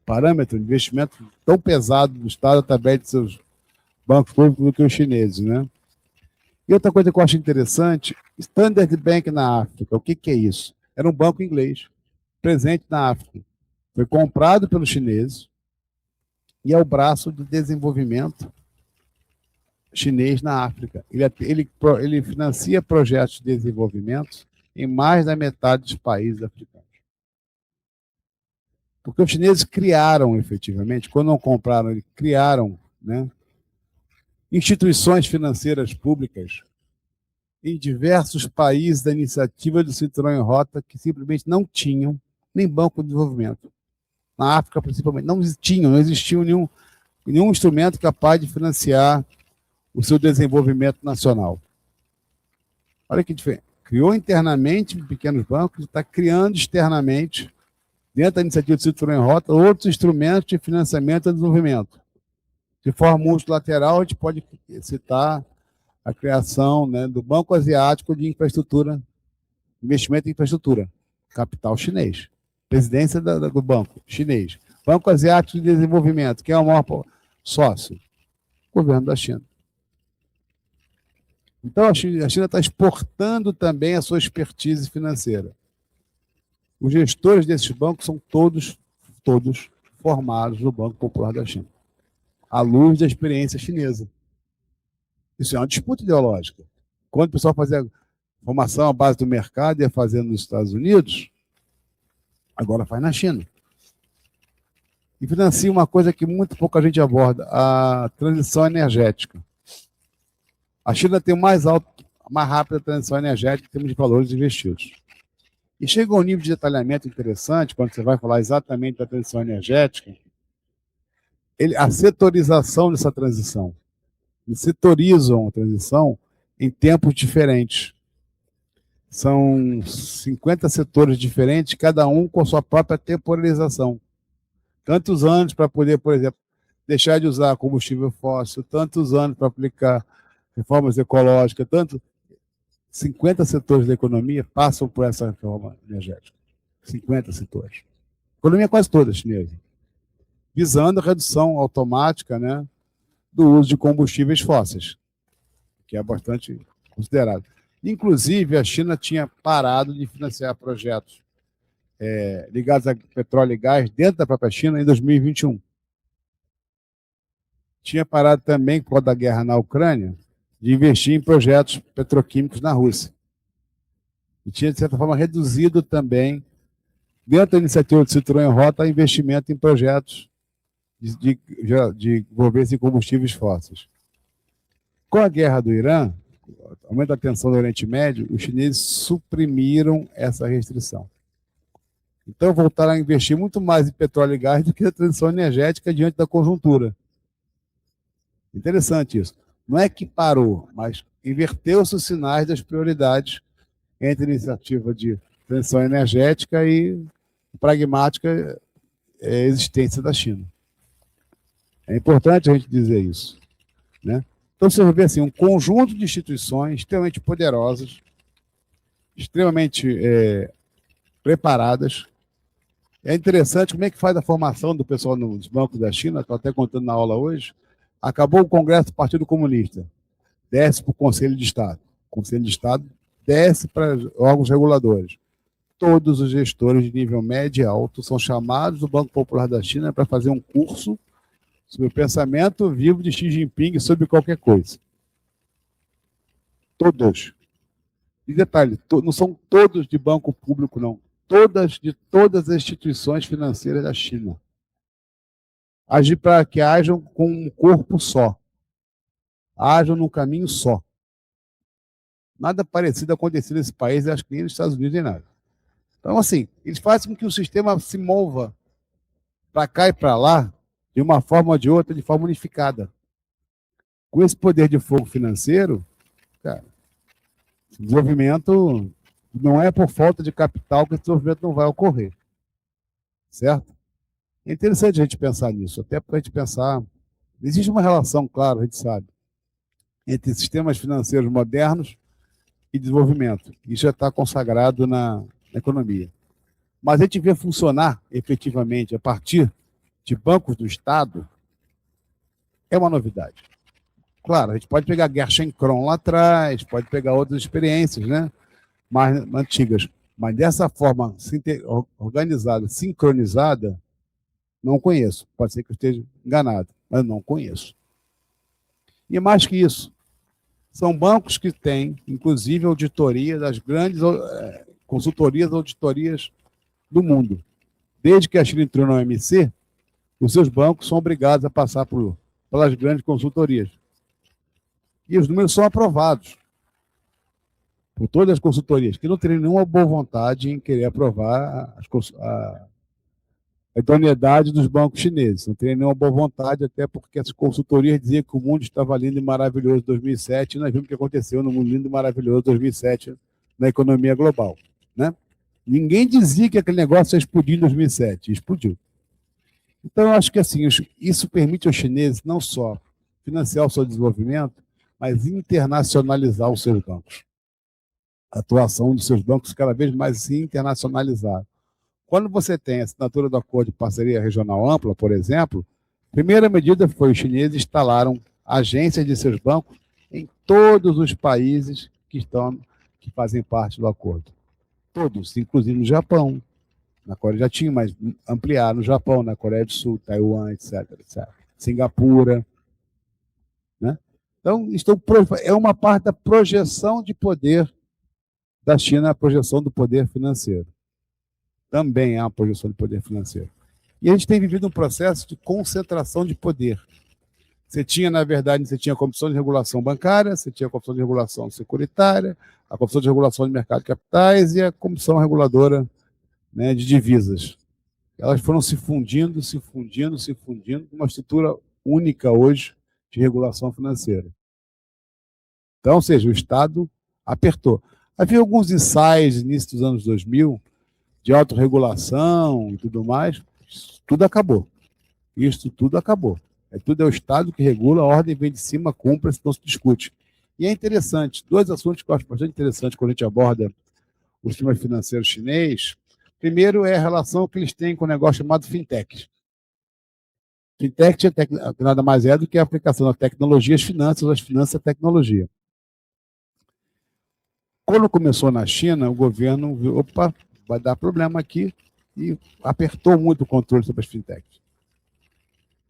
parâmetro de investimento tão pesado do Estado através de seus bancos públicos do que os chineses, né? E outra coisa que eu acho interessante, Standard Bank na África, o que é isso? Era um banco inglês, presente na África. Foi comprado pelos chineses e é o braço de desenvolvimento chinês na África. Ele financia projetos de desenvolvimento em mais da metade dos países africanos. Porque os chineses criaram, efetivamente, quando não compraram, eles criaram, né, instituições financeiras públicas em diversos países da iniciativa do Cinturão em Rota que simplesmente não tinham nem banco de desenvolvimento. Na África, principalmente, não existia nenhum instrumento capaz de financiar o seu desenvolvimento nacional. Olha que diferente. Criou internamente pequenos bancos e está criando externamente, dentro da iniciativa do Cinturão em Rota, outros instrumentos de financiamento e desenvolvimento. De forma multilateral, a gente pode citar a criação, né, do Banco Asiático de Infraestrutura, Investimento em Infraestrutura, capital chinês. Presidência do banco chinês. Banco Asiático de Desenvolvimento, quem é o maior sócio? O governo da China. Então, a China está exportando também a sua expertise financeira. Os gestores desses bancos são todos formados no Banco Popular da China, à luz da experiência chinesa. Isso é uma disputa ideológica. Quando o pessoal fazia formação à base do mercado e ia fazendo nos Estados Unidos, agora faz na China. E financia uma coisa que muito pouca gente aborda, a transição energética. A China tem mais rápida transição energética em termos de valores investidos. E chega a um nível de detalhamento interessante, quando você vai falar exatamente da transição energética, a setorização dessa transição. Eles setorizam a transição em tempos diferentes. São 50 setores diferentes, cada um com sua própria temporalização. Tantos anos para poder, por exemplo, deixar de usar combustível fóssil, tantos anos para aplicar reformas ecológicas, 50 setores da economia passam por essa reforma energética. 50 setores. A economia é quase toda chinesa. Visando a redução automática, né, do uso de combustíveis fósseis, que é bastante considerado. Inclusive, a China tinha parado de financiar projetos ligados a petróleo e gás dentro da própria China em 2021. Tinha parado também, por causa da guerra na Ucrânia, de investir em projetos petroquímicos na Rússia. E tinha, de certa forma, reduzido também, dentro da iniciativa do Cinturão em Rota, investimento em projetos de envolvência em combustíveis fósseis. Com a guerra do Irã, aumento da tensão do Oriente Médio, os chineses suprimiram essa restrição. Então, voltaram a investir muito mais em petróleo e gás do que a transição energética diante da conjuntura. Interessante isso. Não é que parou, mas inverteu-se os sinais das prioridades entre a iniciativa de transição energética e pragmática existência da China. É importante a gente dizer isso, né? Então, você vê assim, um conjunto de instituições extremamente poderosas, extremamente preparadas. É interessante como é que faz a formação do pessoal nos bancos da China, estou até contando na aula hoje. Acabou o Congresso do Partido Comunista, desce para o Conselho de Estado. O Conselho de Estado desce para órgãos reguladores. Todos os gestores de nível médio e alto são chamados do Banco Popular da China para fazer um curso sobre o pensamento vivo de Xi Jinping sobre qualquer coisa. Todos. E detalhe, não são todos de banco público, não. De todas as instituições financeiras da China. Agir para que hajam com um corpo só. Hajam num caminho só. Nada parecido aconteceu nesse país, acho que nem nos Estados Unidos nem nada. Então, assim, eles fazem com que o sistema se mova para cá e para lá, de uma forma ou de outra, de forma unificada. Com esse poder de fogo financeiro, cara, esse desenvolvimento não é por falta de capital que esse desenvolvimento não vai ocorrer. Certo? É interessante a gente pensar nisso, até para a gente pensar... Existe uma relação, claro, a gente sabe, entre sistemas financeiros modernos e desenvolvimento. Isso já está consagrado na economia. Mas a gente vê funcionar efetivamente a partir de bancos do Estado é uma novidade. Claro, a gente pode pegar Gershon Kron lá atrás, pode pegar outras experiências, né, mais antigas, mas dessa forma organizada, sincronizada, não conheço. Pode ser que eu esteja enganado, mas não conheço. E mais que isso, são bancos que têm, inclusive, auditoria das grandes consultorias, auditorias do mundo. Desde que a China entrou na OMC, os seus bancos são obrigados a passar pelas grandes consultorias. E os números são aprovados por todas as consultorias, que não teriam nenhuma boa vontade em querer aprovar a idoneidade dos bancos chineses. Não teriam nenhuma boa vontade, até porque as consultorias diziam que o mundo estava lindo e maravilhoso em 2007, e nós vimos o que aconteceu no mundo lindo e maravilhoso em 2007 na economia global. Né? Ninguém dizia que aquele negócio ia explodir em 2007, explodiu. Então, eu acho que assim, isso permite aos chineses não só financiar o seu desenvolvimento, mas internacionalizar os seus bancos. A atuação dos seus bancos cada vez mais se internacionalizar. Quando você tem a assinatura do acordo de parceria regional ampla, por exemplo, a primeira medida foi os chineses instalaram agências de seus bancos em todos os países que fazem parte do acordo. Todos, inclusive no Japão. Na Coreia já tinha, mas ampliar no Japão, na Coreia do Sul, Taiwan, etc. Singapura. Né? Então, é uma parte da projeção de poder da China, a projeção do poder financeiro. Também é uma projeção de poder financeiro. E a gente tem vivido um processo de concentração de poder. Você tinha, na verdade, a Comissão de Regulação Bancária, você tinha a Comissão de Regulação Securitária, a Comissão de Regulação de Mercado de Capitais e a Comissão Reguladora, né, de Divisas. Elas foram se fundindo, uma estrutura única hoje de regulação financeira. Então, ou seja, o Estado apertou. Havia alguns ensaios no início dos anos 2000 de autorregulação e tudo mais, tudo acabou. Isso tudo acabou. Tudo é o Estado que regula, a ordem vem de cima, cumpre, não se discute. E é interessante, dois assuntos que eu acho bastante interessantes quando a gente aborda o sistema financeiro chinês. Primeiro é a relação que eles têm com um negócio chamado fintech. Fintech nada mais é do que a aplicação da tecnologia às finanças à tecnologia. Quando começou na China, o governo viu, opa, vai dar problema aqui, e apertou muito o controle sobre as fintechs.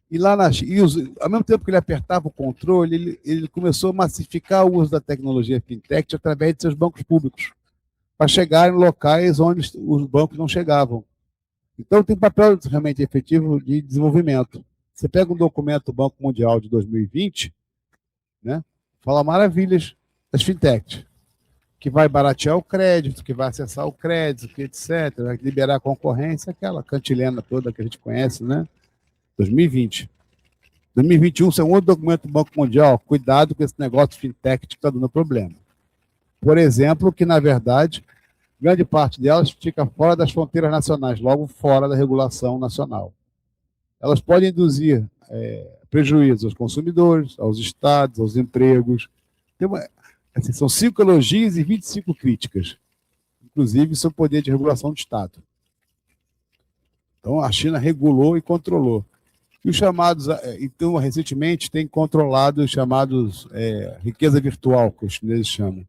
E lá na China, ao mesmo tempo que ele apertava o controle, ele começou a massificar o uso da tecnologia fintech através de seus bancos públicos, para chegar em locais onde os bancos não chegavam. Então, tem um papel realmente efetivo de desenvolvimento. Você pega um documento do Banco Mundial de 2020, né, fala maravilhas das fintechs, que vai baratear o crédito, que vai acessar o crédito, que etc., vai liberar a concorrência, aquela cantilena toda que a gente conhece, né? 2020. 2021, isso é um outro documento do Banco Mundial, cuidado com esse negócio de fintech que está dando problema. Por exemplo, que, na verdade, grande parte delas fica fora das fronteiras nacionais, logo fora da regulação nacional. Elas podem induzir prejuízo aos consumidores, aos estados, aos empregos. Assim, são 5 elogios e 25 críticas, inclusive sobre o poder de regulação do Estado. Então, a China regulou e controlou. E os chamados, então, recentemente, tem controlado os chamados riqueza virtual, que os chineses chamam,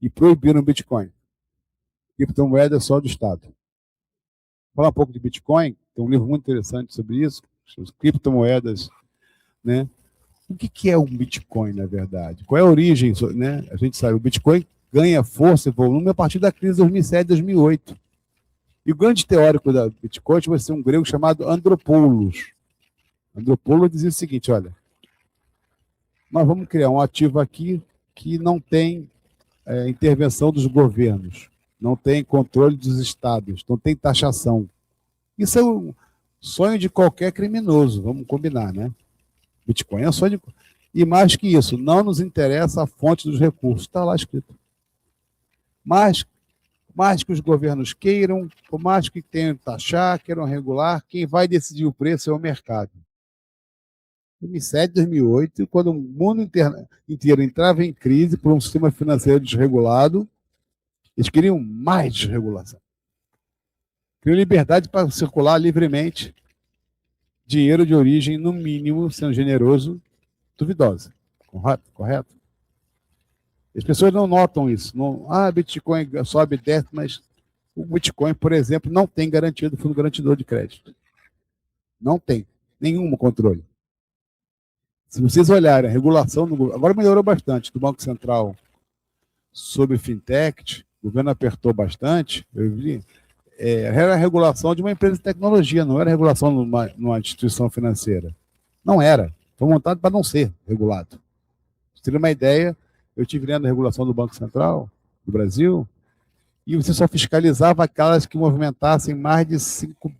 e proibiram o Bitcoin. Criptomoeda só do Estado. Vou falar um pouco de Bitcoin, tem um livro muito interessante sobre isso, as criptomoedas, né? O que é um Bitcoin, na verdade? Qual é a origem? Né? A gente sabe, o Bitcoin ganha força e volume a partir da crise de 2007, 2008. E o grande teórico da Bitcoin vai ser um grego chamado Andropoulos. Andropoulos dizia o seguinte, olha, nós vamos criar um ativo aqui que não tem intervenção dos governos, não tem controle dos estados, não tem taxação. Isso é o sonho de qualquer criminoso, vamos combinar, né? Bitcoin é um sonho de... E mais que isso, não nos interessa a fonte dos recursos, está lá escrito. Mas, mais que os governos queiram, por mais que tenham que taxar, queiram regular, quem vai decidir o preço é o mercado. 2007, 2008, quando o mundo inteiro entrava em crise por um sistema financeiro desregulado, eles queriam mais desregulação. Queriam liberdade para circular livremente dinheiro de origem, no mínimo, sendo generoso, duvidosa. Correto? As pessoas não notam isso. Não, Bitcoin sobe e desce, mas o Bitcoin, por exemplo, não tem garantia do fundo garantidor de crédito. Não tem nenhum controle. Se vocês olharem a regulação, agora melhorou bastante, do Banco Central sobre fintech, o governo apertou bastante, eu vi, era a regulação de uma empresa de tecnologia, não era a regulação numa instituição financeira. Não era. Foi montado para não ser regulado. Pra você ter uma ideia, eu tive lendo a regulação do Banco Central do Brasil, e você só fiscalizava aquelas que movimentassem mais de 5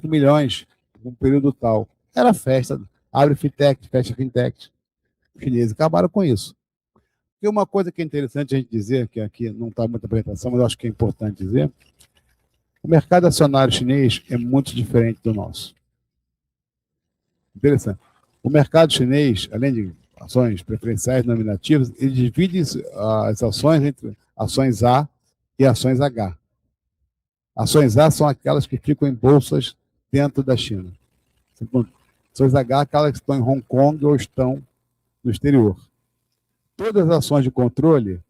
milhões num período tal. Era festa, abre fintech, fecha fintech. Os chineses acabaram com isso. E uma coisa que é interessante a gente dizer, que aqui não está muita apresentação, mas eu acho que é importante dizer, o mercado acionário chinês é muito diferente do nosso. Interessante. O mercado chinês, além de ações preferenciais nominativas, ele divide as ações entre ações A e ações H. Ações A são aquelas que ficam em bolsas dentro da China. Ações H, aquelas que estão em Hong Kong ou estão no exterior. Todas as ações de controle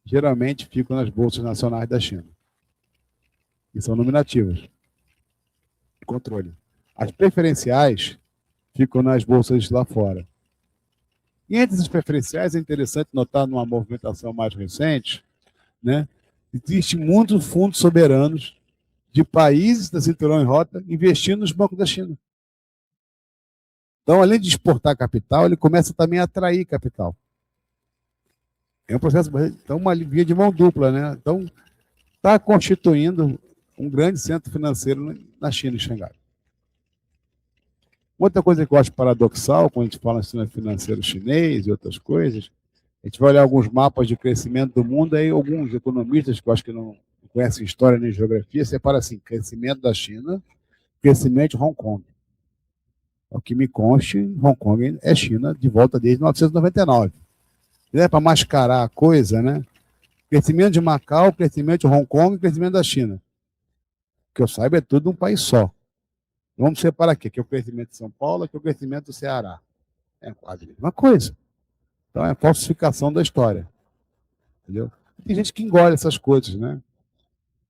geralmente ficam nas bolsas nacionais da China. E são nominativas. De controle. As preferenciais ficam nas bolsas lá fora. E entre as preferenciais é interessante notar numa movimentação mais recente, né, existem muitos fundos soberanos de países da cinturão em rota investindo nos bancos da China. Então, além de exportar capital, ele começa também a atrair capital. É um processo, então, uma via de mão dupla, né? Então, está constituindo um grande centro financeiro na China, em Xangai. Outra coisa que eu acho paradoxal, quando a gente fala em sistema financeiro chinês e outras coisas, a gente vai olhar alguns mapas de crescimento do mundo, aí alguns economistas que eu acho que não conhecem história nem geografia, separam assim, crescimento da China, crescimento de Hong Kong. O que me conste, Hong Kong é China de volta desde 1999. Para mascarar a coisa, né? Crescimento de Macau, crescimento de Hong Kong e crescimento da China. Que eu saiba, é tudo um país só. Vamos separar aqui, que é o crescimento de São Paulo, aqui é o crescimento do Ceará. É quase a mesma coisa. Então é a falsificação da história. Entendeu? Tem gente que engole essas coisas, né?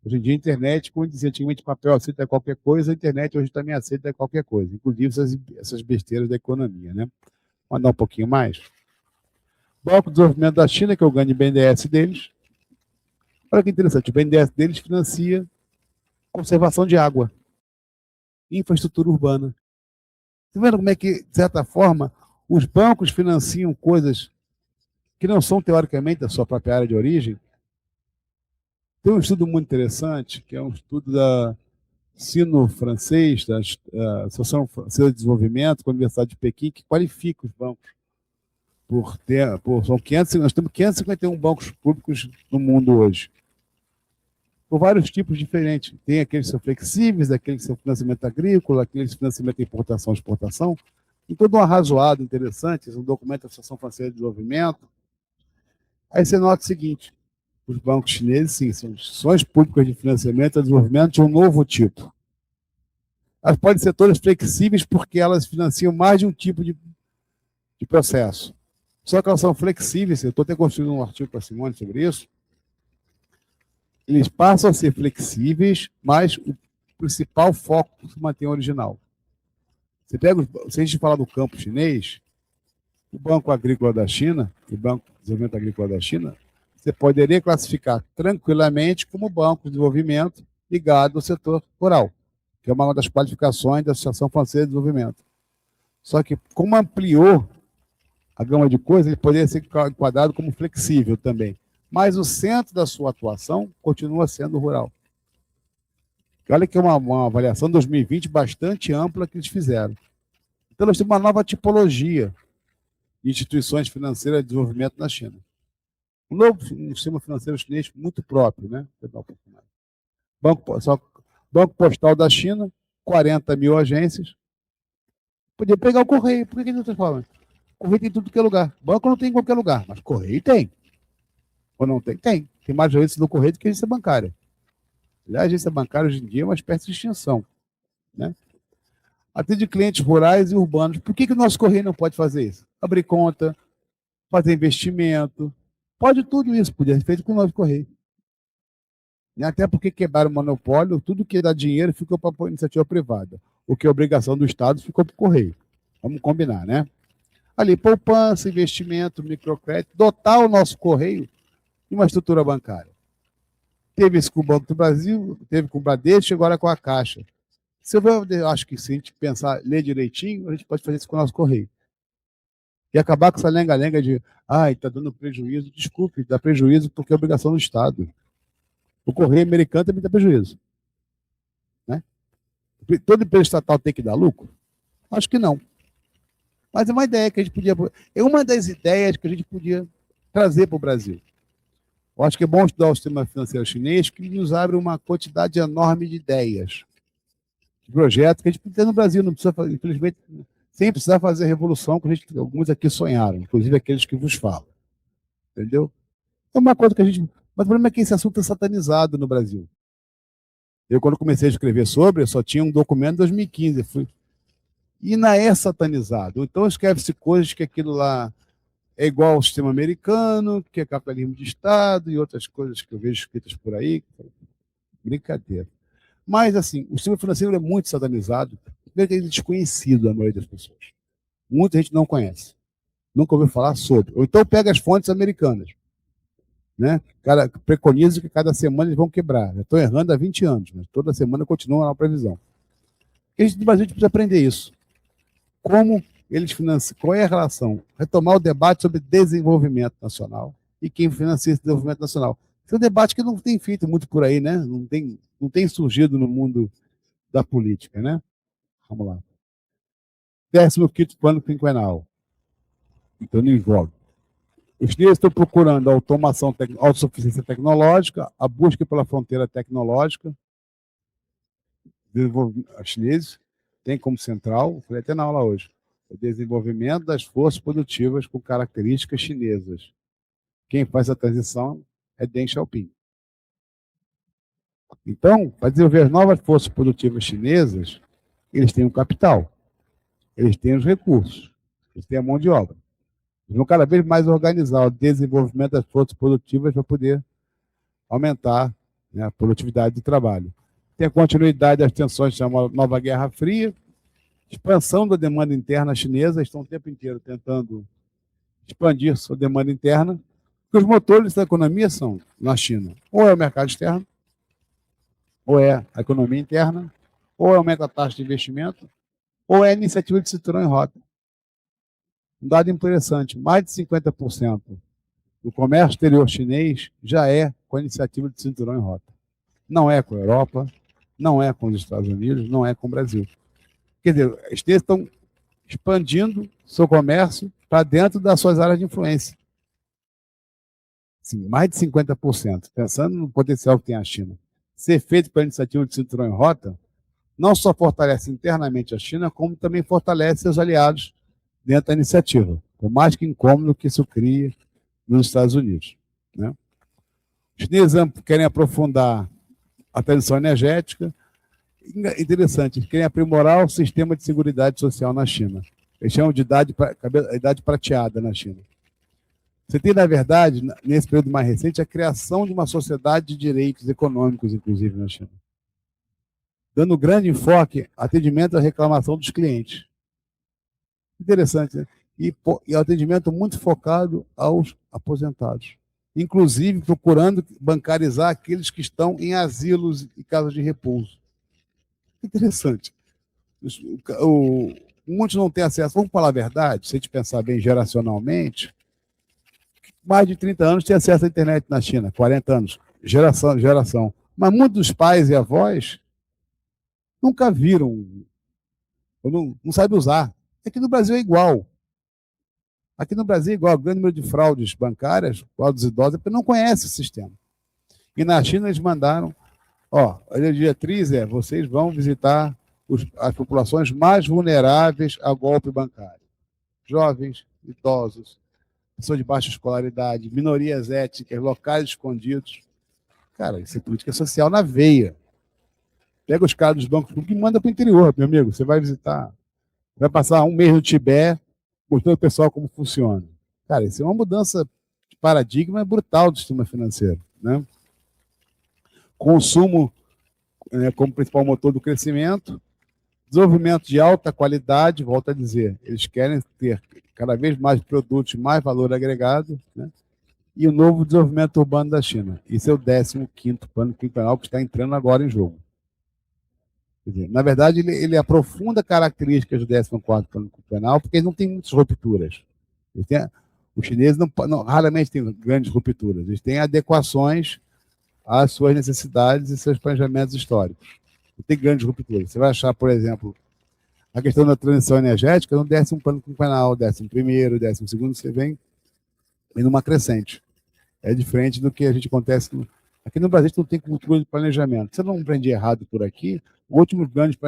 Hoje em dia a internet, como dizia antigamente, papel aceita qualquer coisa, a internet hoje também aceita qualquer coisa, inclusive essas besteiras da economia, né? Vamos dar um pouquinho mais. Banco de Desenvolvimento da China, que é o grande BNDES deles. Olha que interessante, o BNDES deles financia conservação de água, infraestrutura urbana. Você vendo como é que, de certa forma, os bancos financiam coisas que não são, teoricamente, da sua própria área de origem? Tem um estudo muito interessante, que é um estudo da sino-francês, da Associação Francesa de Desenvolvimento, com a Universidade de Pequim, que qualifica os bancos. Nós temos 551 bancos públicos no mundo hoje, por vários tipos diferentes. Tem aqueles que são flexíveis, aqueles que são financiamento agrícola, aqueles que financiamento de importação e exportação. Tem todo um arrazoado interessante, um documento da Associação Francesa de Desenvolvimento. Aí você nota o seguinte, os bancos chineses, sim, são instituições públicas de financiamento e desenvolvimento de um novo tipo. Elas podem ser todas flexíveis porque elas financiam mais de um tipo de processo. Só que elas são flexíveis, eu estou até construindo um artigo para a Simone sobre isso, eles passam a ser flexíveis, mas o principal foco se mantém original. Se a gente falar do campo chinês, o Banco Agrícola da China, o Banco de Desenvolvimento Agrícola da China, você poderia classificar tranquilamente como banco de desenvolvimento ligado ao setor rural, que é uma das qualificações da Associação Francesa de Desenvolvimento. Só que, como ampliou a gama de coisas, ele poderia ser enquadrado como flexível também. Mas o centro da sua atuação continua sendo rural. Olha que é uma avaliação de 2020 bastante ampla que eles fizeram. Então, nós temos uma nova tipologia de instituições financeiras de desenvolvimento na China. Um novo sistema financeiro chinês muito próprio, né? Banco Postal da China, 40 mil agências. Podia pegar o correio. Por que não transforma? Correio tem em tudo que é lugar. Banco não tem em qualquer lugar, mas correio tem. Ou não tem? Tem. Tem mais agências do correio do que agência bancária. Aliás, a agência bancária hoje em dia é uma espécie de extinção, né? Até de clientes rurais e urbanos. Por que o nosso correio não pode fazer isso? Abrir conta, fazer investimento. Pode tudo isso, podia ser feito com o nosso correio. E até porque quebraram o monopólio, tudo que dá dinheiro ficou para a iniciativa privada. O que é obrigação do Estado ficou para o correio. Vamos combinar, né? Ali, poupança, investimento, microcrédito, dotar o nosso correio de uma estrutura bancária. Teve isso com o Banco do Brasil, teve com o Bradesco, agora com a Caixa. Eu acho que se a gente pensar, ler direitinho, a gente pode fazer isso com o nosso correio. E acabar com essa lenga-lenga de, está dando prejuízo. Desculpe, dá prejuízo porque é obrigação do Estado. O Correio Americano também dá prejuízo. Né? Toda empresa estatal tem que dar lucro? Acho que não. Mas é uma ideia que a gente podia. É uma das ideias que a gente podia trazer para o Brasil. Eu acho que é bom estudar o sistema financeiro chinês, que nos abre uma quantidade enorme de ideias, de projetos que a gente precisa ter no Brasil. Não precisa, infelizmente, sem precisar fazer a revolução que alguns aqui sonharam, inclusive aqueles que vos falam. Entendeu? É uma coisa que a gente. Mas o problema é que esse assunto é satanizado no Brasil. Eu, quando comecei a escrever sobre, eu só tinha um documento em 2015. E não é satanizado. Então escreve-se coisas que aquilo lá é igual ao sistema americano, que é capitalismo de Estado e outras coisas que eu vejo escritas por aí. Brincadeira. Mas, assim, o sistema financeiro é muito satanizado, porque é desconhecido da maioria das pessoas. Muita gente não conhece. Nunca ouviu falar sobre. Ou então pega as fontes americanas. Né? Preconiza que cada semana eles vão quebrar. Já estou errando há 20 anos, mas toda semana continua na previsão. E a gente, no Brasil, a gente precisa aprender isso. Como eles financiam, qual é a relação? Retomar o debate sobre desenvolvimento nacional e quem financia esse desenvolvimento nacional. Esse é um debate que não tem feito muito por aí, né? Não tem surgido no mundo da política, né? Vamos lá. 15º plano quinquenal. Então, não envolve. Os chineses estão procurando a automação, autossuficiência tecnológica, a busca pela fronteira tecnológica. Os chineses têm como central, falei até na aula hoje, o desenvolvimento das forças produtivas com características chinesas. Quem faz a transição é Deng Xiaoping. Então, para desenvolver as novas forças produtivas chinesas, eles têm o capital, eles têm os recursos, eles têm a mão de obra. Eles vão cada vez mais organizar o desenvolvimento das forças produtivas para poder aumentar, né, a produtividade do trabalho. Tem a continuidade das tensões, chama Nova Guerra Fria, expansão da demanda interna chinesa, estão o tempo inteiro tentando expandir sua demanda interna, porque os motores da economia são, na China, ou é o mercado externo, ou é a economia interna, ou é aumento da taxa de investimento, ou é a iniciativa de cinturão em rota. Um dado interessante, mais de 50% do comércio exterior chinês já é com a iniciativa de cinturão em rota. Não é com a Europa, não é com os Estados Unidos, não é com o Brasil. Quer dizer, os chineses estão expandindo seu comércio para dentro das suas áreas de influência. Sim, mais de 50%. Pensando no potencial que tem a China. Ser feito pela iniciativa de cinturão em rota, não só fortalece internamente a China, como também fortalece seus aliados dentro da iniciativa, por mais que incômodo que isso crie nos Estados Unidos. Né? Os chineses querem aprofundar a transição energética. Interessante, eles querem aprimorar o sistema de seguridade social na China. Eles chamam de idade prateada na China. Você tem, na verdade, nesse período mais recente, a criação de uma sociedade de direitos econômicos, inclusive, na China. Dando grande enfoque atendimento à reclamação dos clientes. Interessante, né? E atendimento muito focado aos aposentados. Inclusive procurando bancarizar aqueles que estão em asilos e casas de repouso. Interessante. Muitos não têm acesso. Vamos falar a verdade, se a gente pensar bem geracionalmente, mais de 30 anos têm acesso à internet na China, 40 anos, geração. Mas muitos dos pais e avós nunca viram, ou não sabem usar. Aqui no Brasil é igual. Aqui no Brasil é igual, o grande número de fraudes bancárias, fraudes idosas, é porque não conhece o sistema. E na China eles mandaram, a diretriz é, vocês vão visitar as populações mais vulneráveis a golpe bancário. Jovens, idosos, pessoas de baixa escolaridade, minorias étnicas, locais escondidos. Cara, isso é política social na veia. Pega os caras dos bancos públicos e manda para o interior, meu amigo. Você vai visitar, vai passar um mês no Tibete, mostrando ao pessoal como funciona. Cara, isso é uma mudança de paradigma brutal do sistema financeiro. Né? Consumo como principal motor do crescimento, desenvolvimento de alta qualidade, volto a dizer, eles querem ter cada vez mais produtos, mais valor agregado, né? E o novo desenvolvimento urbano da China. Isso é o 15º plano quinquenal que está entrando agora em jogo. Quer dizer, na verdade, ele aprofunda características do 14º plano quinquenal, porque ele não tem muitas rupturas. Os chineses raramente têm grandes rupturas, eles têm adequações às suas necessidades e seus planejamentos históricos. Não tem grandes rupturas. Você vai achar, por exemplo, a questão da transição energética no 10º plano quinquenal, 11º, 12º, você vem numa crescente. É diferente do que a gente acontece. Aqui no Brasil, a gente não tem cultura de planejamento. Se eu não aprendi errado por aqui, o último grande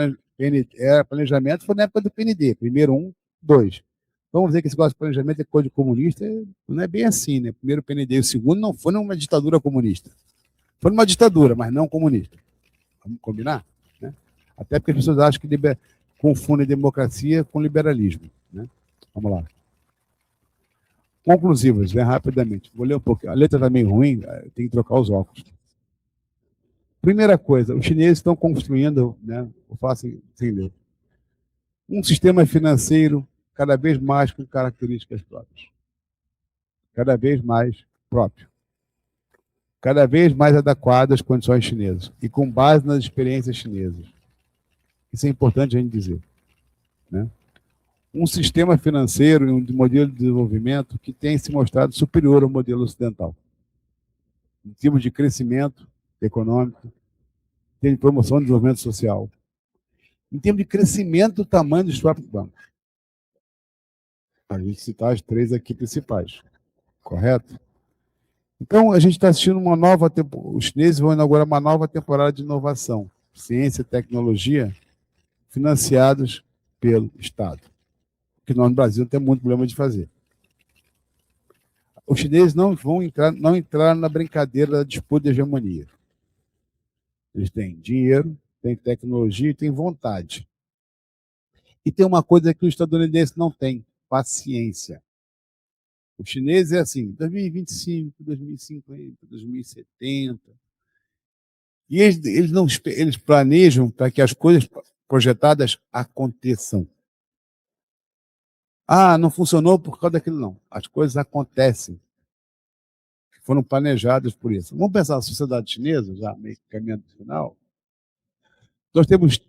planejamento foi na época do PND, primeiro 1, 2. Vamos dizer que esse negócio de planejamento é coisa de comunista, não é bem assim, né? Primeiro o PND e o segundo não foi numa ditadura comunista. Foi numa ditadura, mas não comunista. Vamos combinar? Né? Até porque as pessoas acham que confundem democracia com liberalismo. Né? Vamos lá. Conclusivas, né? Rapidamente. Vou ler um pouquinho. A letra está meio ruim, tem que trocar os óculos. Primeira coisa, os chineses estão construindo, né? Eu faço sem ler, um sistema financeiro cada vez mais com características próprias. Cada vez mais próprio. Cada vez mais adequado às condições chinesas e com base nas experiências chinesas. Isso é importante a gente dizer. Né? Um sistema financeiro e um modelo de desenvolvimento que tem se mostrado superior ao modelo ocidental. Em termos de crescimento econômico, em termos de promoção do desenvolvimento social, em termos de crescimento do tamanho dos próprios bancos. A gente citar as 3 aqui principais, correto? Então, a gente está assistindo uma nova temporada. Os chineses vão inaugurar uma nova temporada de inovação, ciência e tecnologia, financiados pelo Estado. Que nós no Brasil não temos muito problema de fazer. Os chineses não entraram na brincadeira da disputa de hegemonia. Eles têm dinheiro, têm tecnologia e têm vontade. E tem uma coisa que o estadunidense não tem: paciência. O chinês é assim, 2025, 2050, 2070. E eles planejam para que as coisas projetadas aconteçam. Ah, não funcionou por causa daquilo, não. As coisas acontecem. Foram planejadas por isso. Vamos pensar na sociedade chinesa, já meio que caminhando no final. Nós temos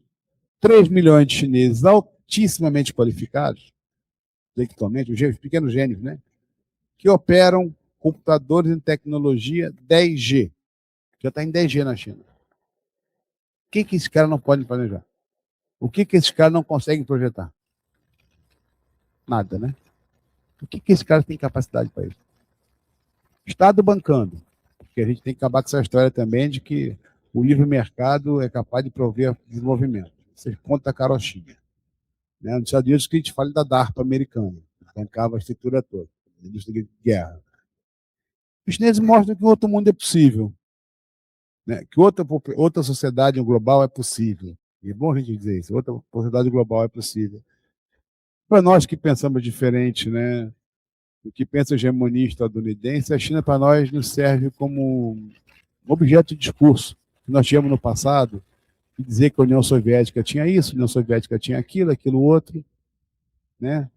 3 milhões de chineses altissimamente qualificados, intelectualmente, os pequenos gênios, né? Que operam computadores em tecnologia 10G. Já está em 10G na China. O que esses caras não podem planejar? O que esses caras não conseguem projetar? Nada, né? O que esses caras têm capacidade para isso? Estado bancando. Porque a gente tem que acabar com essa história também de que o livre mercado é capaz de prover desenvolvimento. Você conta a carochinha. Né? Nos Estados Unidos, que a gente fala da DARPA americana, que bancava a estrutura toda, a indústria de guerra. Os chineses mostram que outro mundo é possível. Né? Que outra sociedade global é possível. E é bom a gente dizer isso. Outra sociedade global é possível. Para nós que pensamos diferente, né, do que pensa a hegemonia estadunidense, a China, para nós, nos serve como um objeto de discurso que nós tínhamos no passado, e dizer que a União Soviética tinha isso, a União Soviética tinha aquilo, aquilo outro. Né?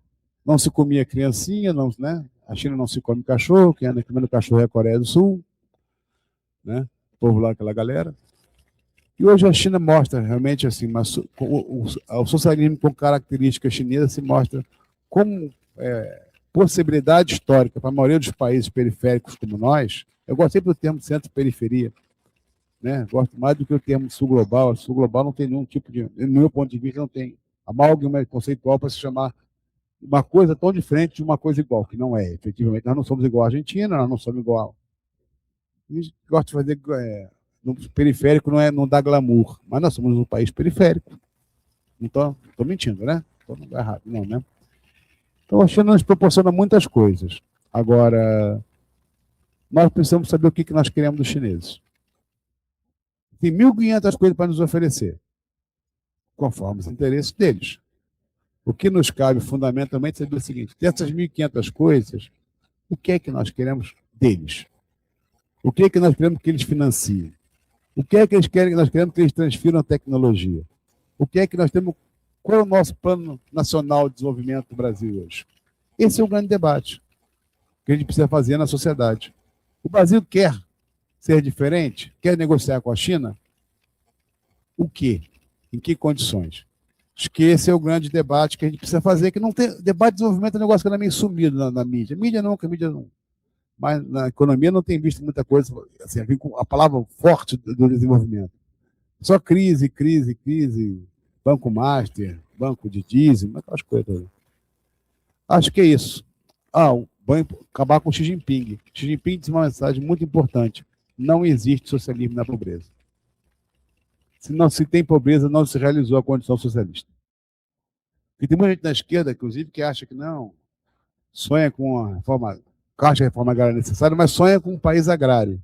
Não se comia criancinha, não, né? A China não se come cachorro, quem anda comendo cachorro é a Coreia do Sul. Né? O povo lá, aquela galera. E hoje a China mostra realmente assim, o socialismo com características chinesas se mostra como possibilidade histórica para a maioria dos países periféricos como nós. Eu gosto sempre do termo centro-periferia, né? Gosto mais do que o termo sul global. O sul global não tem nenhum tipo de, no meu ponto de vista, não tem amálgama conceitual para se chamar uma coisa tão diferente de uma coisa igual, que não é, efetivamente. Nós não somos igual à Argentina, nós não somos igual. A gente gosta de fazer no periférico, não dá glamour, mas nós somos um país periférico. Não estou mentindo, né? Não estou errado, não, né? Então a China nos proporciona muitas coisas. Agora, nós precisamos saber o que nós queremos dos chineses. Tem 1.500 coisas para nos oferecer, conforme os interesses deles. O que nos cabe fundamentalmente é saber o seguinte: dessas 1.500 coisas, o que é que nós queremos deles? O que é que nós queremos que eles financiem? O que é que eles querem? Nós queremos que eles transfiram a tecnologia. O que é que nós temos? Qual é o nosso plano nacional de desenvolvimento do Brasil hoje? Esse é o grande debate que a gente precisa fazer na sociedade. O Brasil quer ser diferente? Quer negociar com a China? O quê? Em que condições? Acho que esse é o grande debate que a gente precisa fazer, que não tem debate de desenvolvimento é um negócio que anda meio sumido na mídia. Mídia não. Mas na economia não tem visto muita coisa, assim, a palavra forte do desenvolvimento. Só crise, Banco Master, Banco de Dízimo, aquelas coisas. Acho que é isso. Acabar com o Xi Jinping. Xi Jinping disse uma mensagem muito importante. Não existe socialismo na pobreza. Se não se tem pobreza, não se realizou a condição socialista. E tem muita gente na esquerda, inclusive, que acha que não, sonha com a reforma, acha a reforma agrária necessária, mas sonha com um país agrário.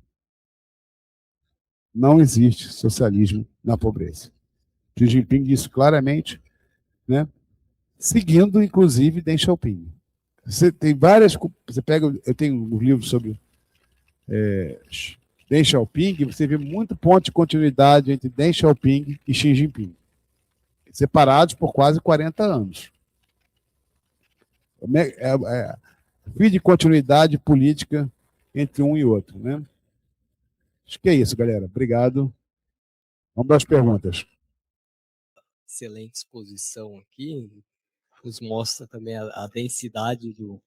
Não existe socialismo na pobreza. Xi Jinping disse claramente, né, seguindo, inclusive, Deng Xiaoping. Você tem várias. Você pega. Eu tenho um livro sobre Deng Xiaoping, e você vê muito ponto de continuidade entre Deng Xiaoping e Xi Jinping, separados por quase 40 anos. Fio de continuidade política entre um e outro, né? Acho que é isso, galera. Obrigado. Vamos para as perguntas. Excelente exposição aqui. Nos mostra também a densidade do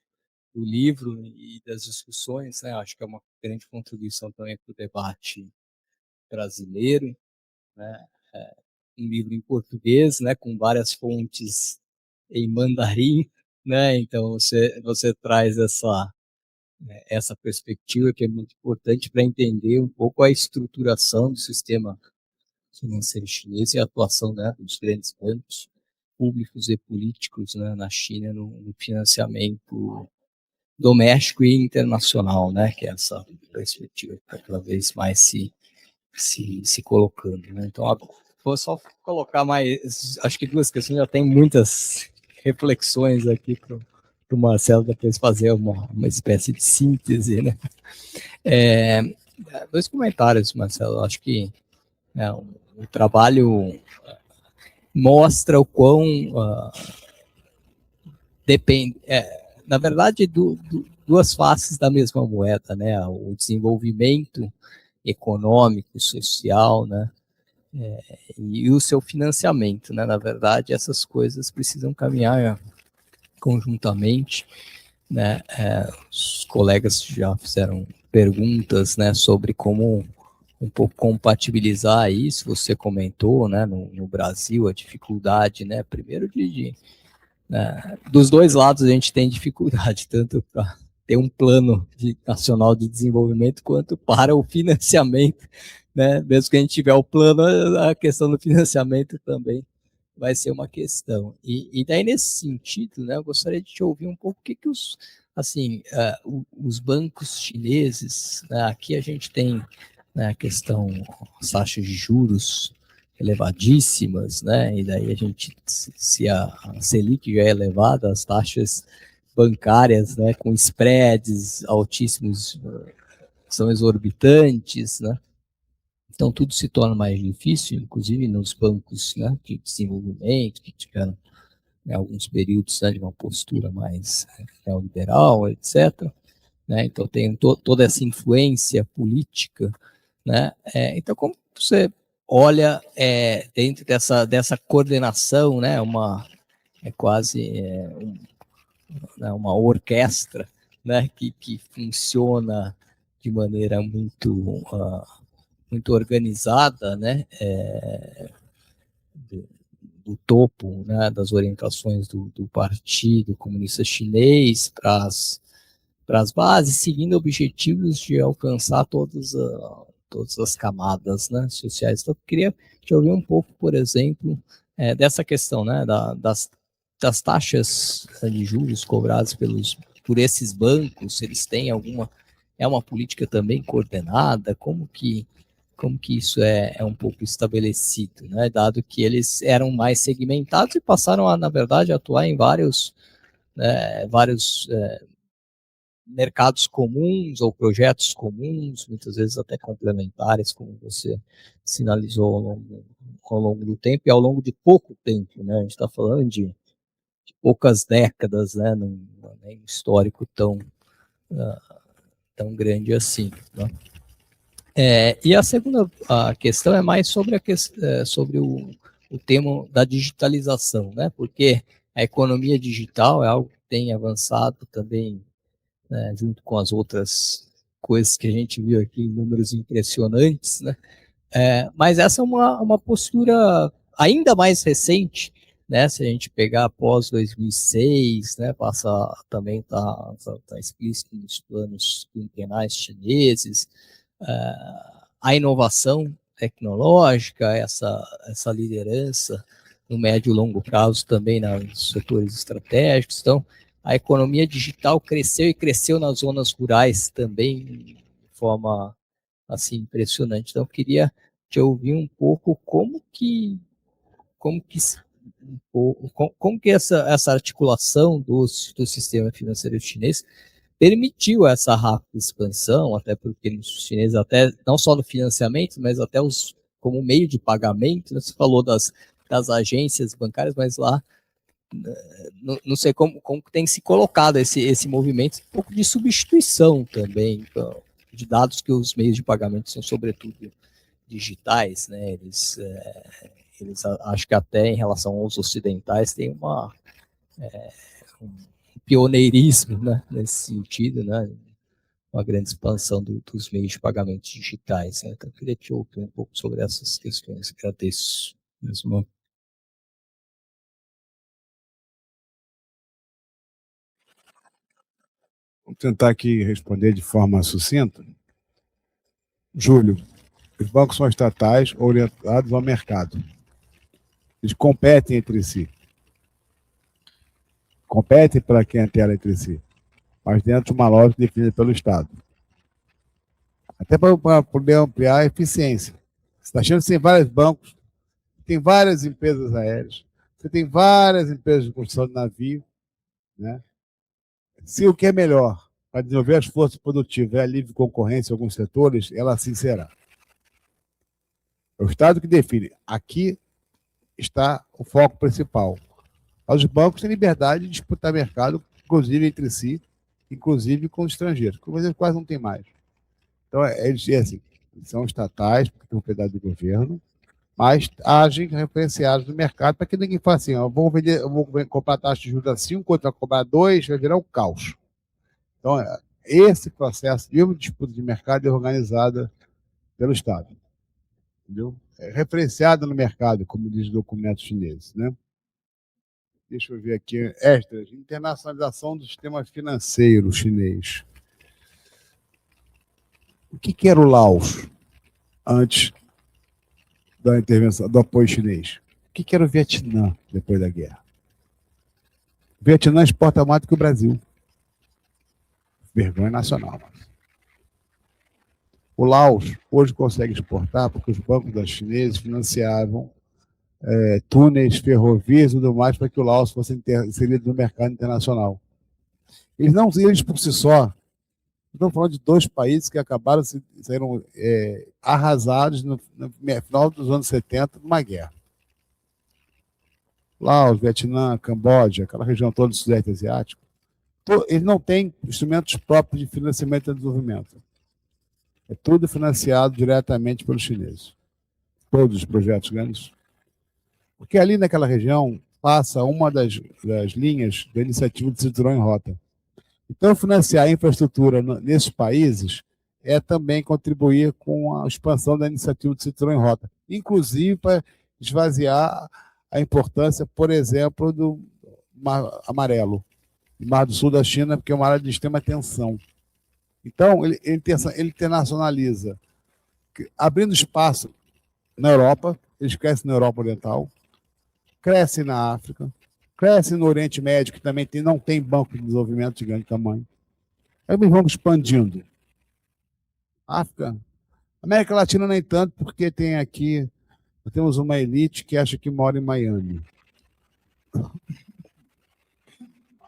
livro e das discussões, né? Acho que é uma grande contribuição também para o debate brasileiro, né? Um livro em português, né? Com várias fontes em mandarim, né? Então você traz essa perspectiva que é muito importante para entender um pouco a estruturação do sistema financeiro chinês e a atuação, né, dos grandes bancos públicos e políticos, né, na China no financiamento doméstico e internacional, né, que é essa perspectiva que está cada vez mais se colocando, né? Então, vou só colocar mais, acho que duas questões, já tem muitas reflexões aqui para o Marcelo depois fazer uma espécie de síntese, né? Dois comentários, Marcelo. Acho que o trabalho mostra o quão depende. Na verdade, duas faces da mesma moeda, né? O desenvolvimento econômico, social, né? E o seu financiamento, né? Na verdade, essas coisas precisam caminhar conjuntamente, né? Os colegas já fizeram perguntas, né, sobre como um pouco compatibilizar isso. Você comentou, né, no Brasil a dificuldade, né, primeiro né, dos dois lados a gente tem dificuldade, tanto para ter um plano nacional de desenvolvimento quanto para o financiamento, né? Mesmo que a gente tiver o plano, a questão do financiamento também vai ser uma questão. E daí, nesse sentido, né, eu gostaria de te ouvir um pouco o que os bancos chineses, né, aqui a gente tem, né, a questão, as taxas de juros elevadíssimas, né, e daí a gente, se a Selic já é elevada, as taxas bancárias, né, com spreads altíssimos, são exorbitantes, né? Então, tudo se torna mais difícil, inclusive nos bancos, né, de desenvolvimento, que tiveram, né, alguns períodos, né, de uma postura mais neoliberal, etc. Né? Então, tem toda essa influência política. Né? Então, como você olha dentro dessa coordenação, né, quase uma orquestra, né, que funciona de maneira muito organizada, né, do topo, né, das orientações do Partido Comunista Chinês para as bases, seguindo objetivos de alcançar todas as camadas, né, sociais. Então, eu queria te ouvir um pouco, por exemplo, dessa questão, né, das taxas de juros cobradas por esses bancos. Eles têm uma política também coordenada? Como que isso é um pouco estabelecido, né? Dado que eles eram mais segmentados e passaram a, na verdade, atuar em vários mercados comuns ou projetos comuns, muitas vezes até complementares, como você sinalizou ao longo do tempo e ao longo de pouco tempo, né? A gente está falando de poucas décadas, né? Não é um histórico tão grande assim, né? E a segunda questão é mais sobre sobre o o tema da digitalização, né? Porque a economia digital é algo que tem avançado também, né, junto com as outras coisas que a gente viu aqui, números impressionantes, né? Mas essa é uma postura ainda mais recente, né? Se a gente pegar após 2006, né? Passa também tá explícito nos planos quinquenais chineses, a inovação tecnológica, essa liderança no médio e longo prazo também nos setores estratégicos. Então, a economia digital cresceu e cresceu nas zonas rurais também de forma assim impressionante. Então, eu queria te ouvir um pouco como que essa articulação do sistema financeiro chinês permitiu essa rápida expansão, até porque os chineses, até não só no financiamento, mas até como meio de pagamento, né? Você falou das agências bancárias, mas lá não sei como tem se colocado esse movimento, um pouco de substituição também, então, de dados que os meios de pagamento são sobretudo digitais, né? Eles acho que até em relação aos ocidentais tem um pioneirismo, né, nesse sentido, né? Uma grande expansão dos meios de pagamento digitais, né? Então, eu queria te ouvir um pouco sobre essas questões. Agradeço mesmo. Vou tentar aqui responder de forma sucinta. Júlio, os bancos são estatais orientados ao mercado. Eles competem entre si. Competem pela clientela entre si, mas dentro de uma lógica definida pelo Estado. Até para poder ampliar a eficiência. Você está achando que tem vários bancos, tem várias empresas aéreas, você tem várias empresas de construção de navio, né? Se o que é melhor para desenvolver as forças produtivas é a livre concorrência em alguns setores, ela assim será. É o Estado que define. Aqui está o foco principal. Os bancos têm liberdade de disputar mercado, inclusive entre si, inclusive com os estrangeiros, que eles quase não tem mais. Então, eles assim, são estatais, porque têm propriedade do governo, mas agem referenciados no mercado para que ninguém fale assim, eu vou comprar taxa de juros a 5, outro vai cobrar 2, vai virar um caos. Então, esse processo de disputa de mercado é organizado pelo Estado. Entendeu? É referenciado no mercado, como diz o documento chinês, né? Deixa eu ver aqui, extras, internacionalização do sistema financeiro chinês. O que era o Laos antes da intervenção, do apoio chinês? O que era o Vietnã depois da guerra? O Vietnã exporta mais do que o Brasil. Vergonha nacional. O Laos hoje consegue exportar porque os bancos da chineses financiavam túneis, ferrovias e tudo mais para que o Laos fosse inserido no mercado internacional. Eles por si só, estamos falando de dois países que acabaram saíram arrasados no final dos anos 70 numa guerra. Laos, Vietnã, Camboja, aquela região toda do Sudeste Asiático, eles não têm instrumentos próprios de financiamento e desenvolvimento. É tudo financiado diretamente pelos chineses. Todos os projetos grandes. Porque ali naquela região passa uma das linhas da iniciativa de Cinturão em Rota. Então, financiar a infraestrutura nesses países é também contribuir com a expansão da iniciativa de Cinturão em Rota, inclusive para esvaziar a importância, por exemplo, do Mar Amarelo, do Mar do Sul da China, porque é uma área de extrema tensão. Então, ele internacionaliza, abrindo espaço na Europa, eles crescem na Europa Oriental, crescem na África, crescem no Oriente Médio, que também não tem banco de desenvolvimento de grande tamanho. Aí eles vão expandindo. África, América Latina nem tanto, porque tem aqui, temos uma elite que acha que mora em Miami.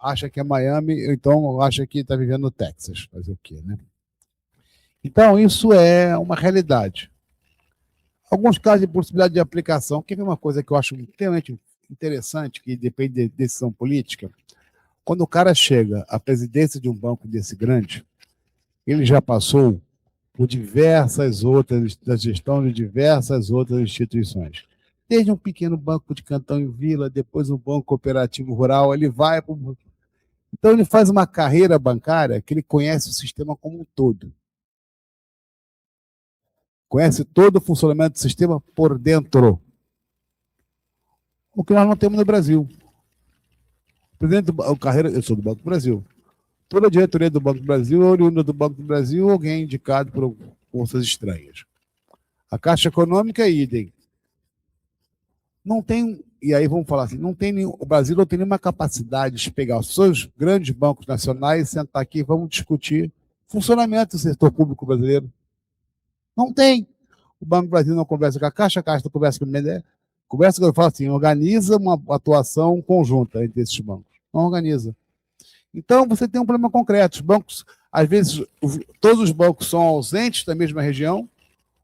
Acha que é Miami, então acha que está vivendo no Texas. Fazer o quê, né? Então, isso é uma realidade. Alguns casos de possibilidade de aplicação, que é uma coisa que eu acho extremamente interessante, que depende de decisão política. Quando o cara chega à presidência de um banco desse grande, ele já passou por diversas outras, da gestão de diversas outras instituições. desde um pequeno banco de cantão em vila, depois um banco cooperativo rural, ele vai para o... Então, ele faz uma carreira bancária que ele conhece o sistema como um todo. Conhece todo o funcionamento do sistema por dentro. O que nós não temos no Brasil. Presidente do carreira, eu sou do Banco do Brasil. Toda a diretoria do Banco do Brasil é oriunda do Banco do Brasil, alguém indicado por forças estranhas. A Caixa Econômica é idem. Não tem, e aí vamos falar assim, não tem nenhum, o Brasil não tem nenhuma capacidade de pegar os seus grandes bancos nacionais, sentar aqui e vamos discutir funcionamento do setor público brasileiro. Não tem. O Banco do Brasil não conversa com a Caixa não conversa com o BNDES. Conversa com eu falo assim, organiza uma atuação conjunta entre esses bancos. Não organiza. Então, você tem um problema concreto. Os bancos, às vezes, todos os bancos são ausentes da mesma região,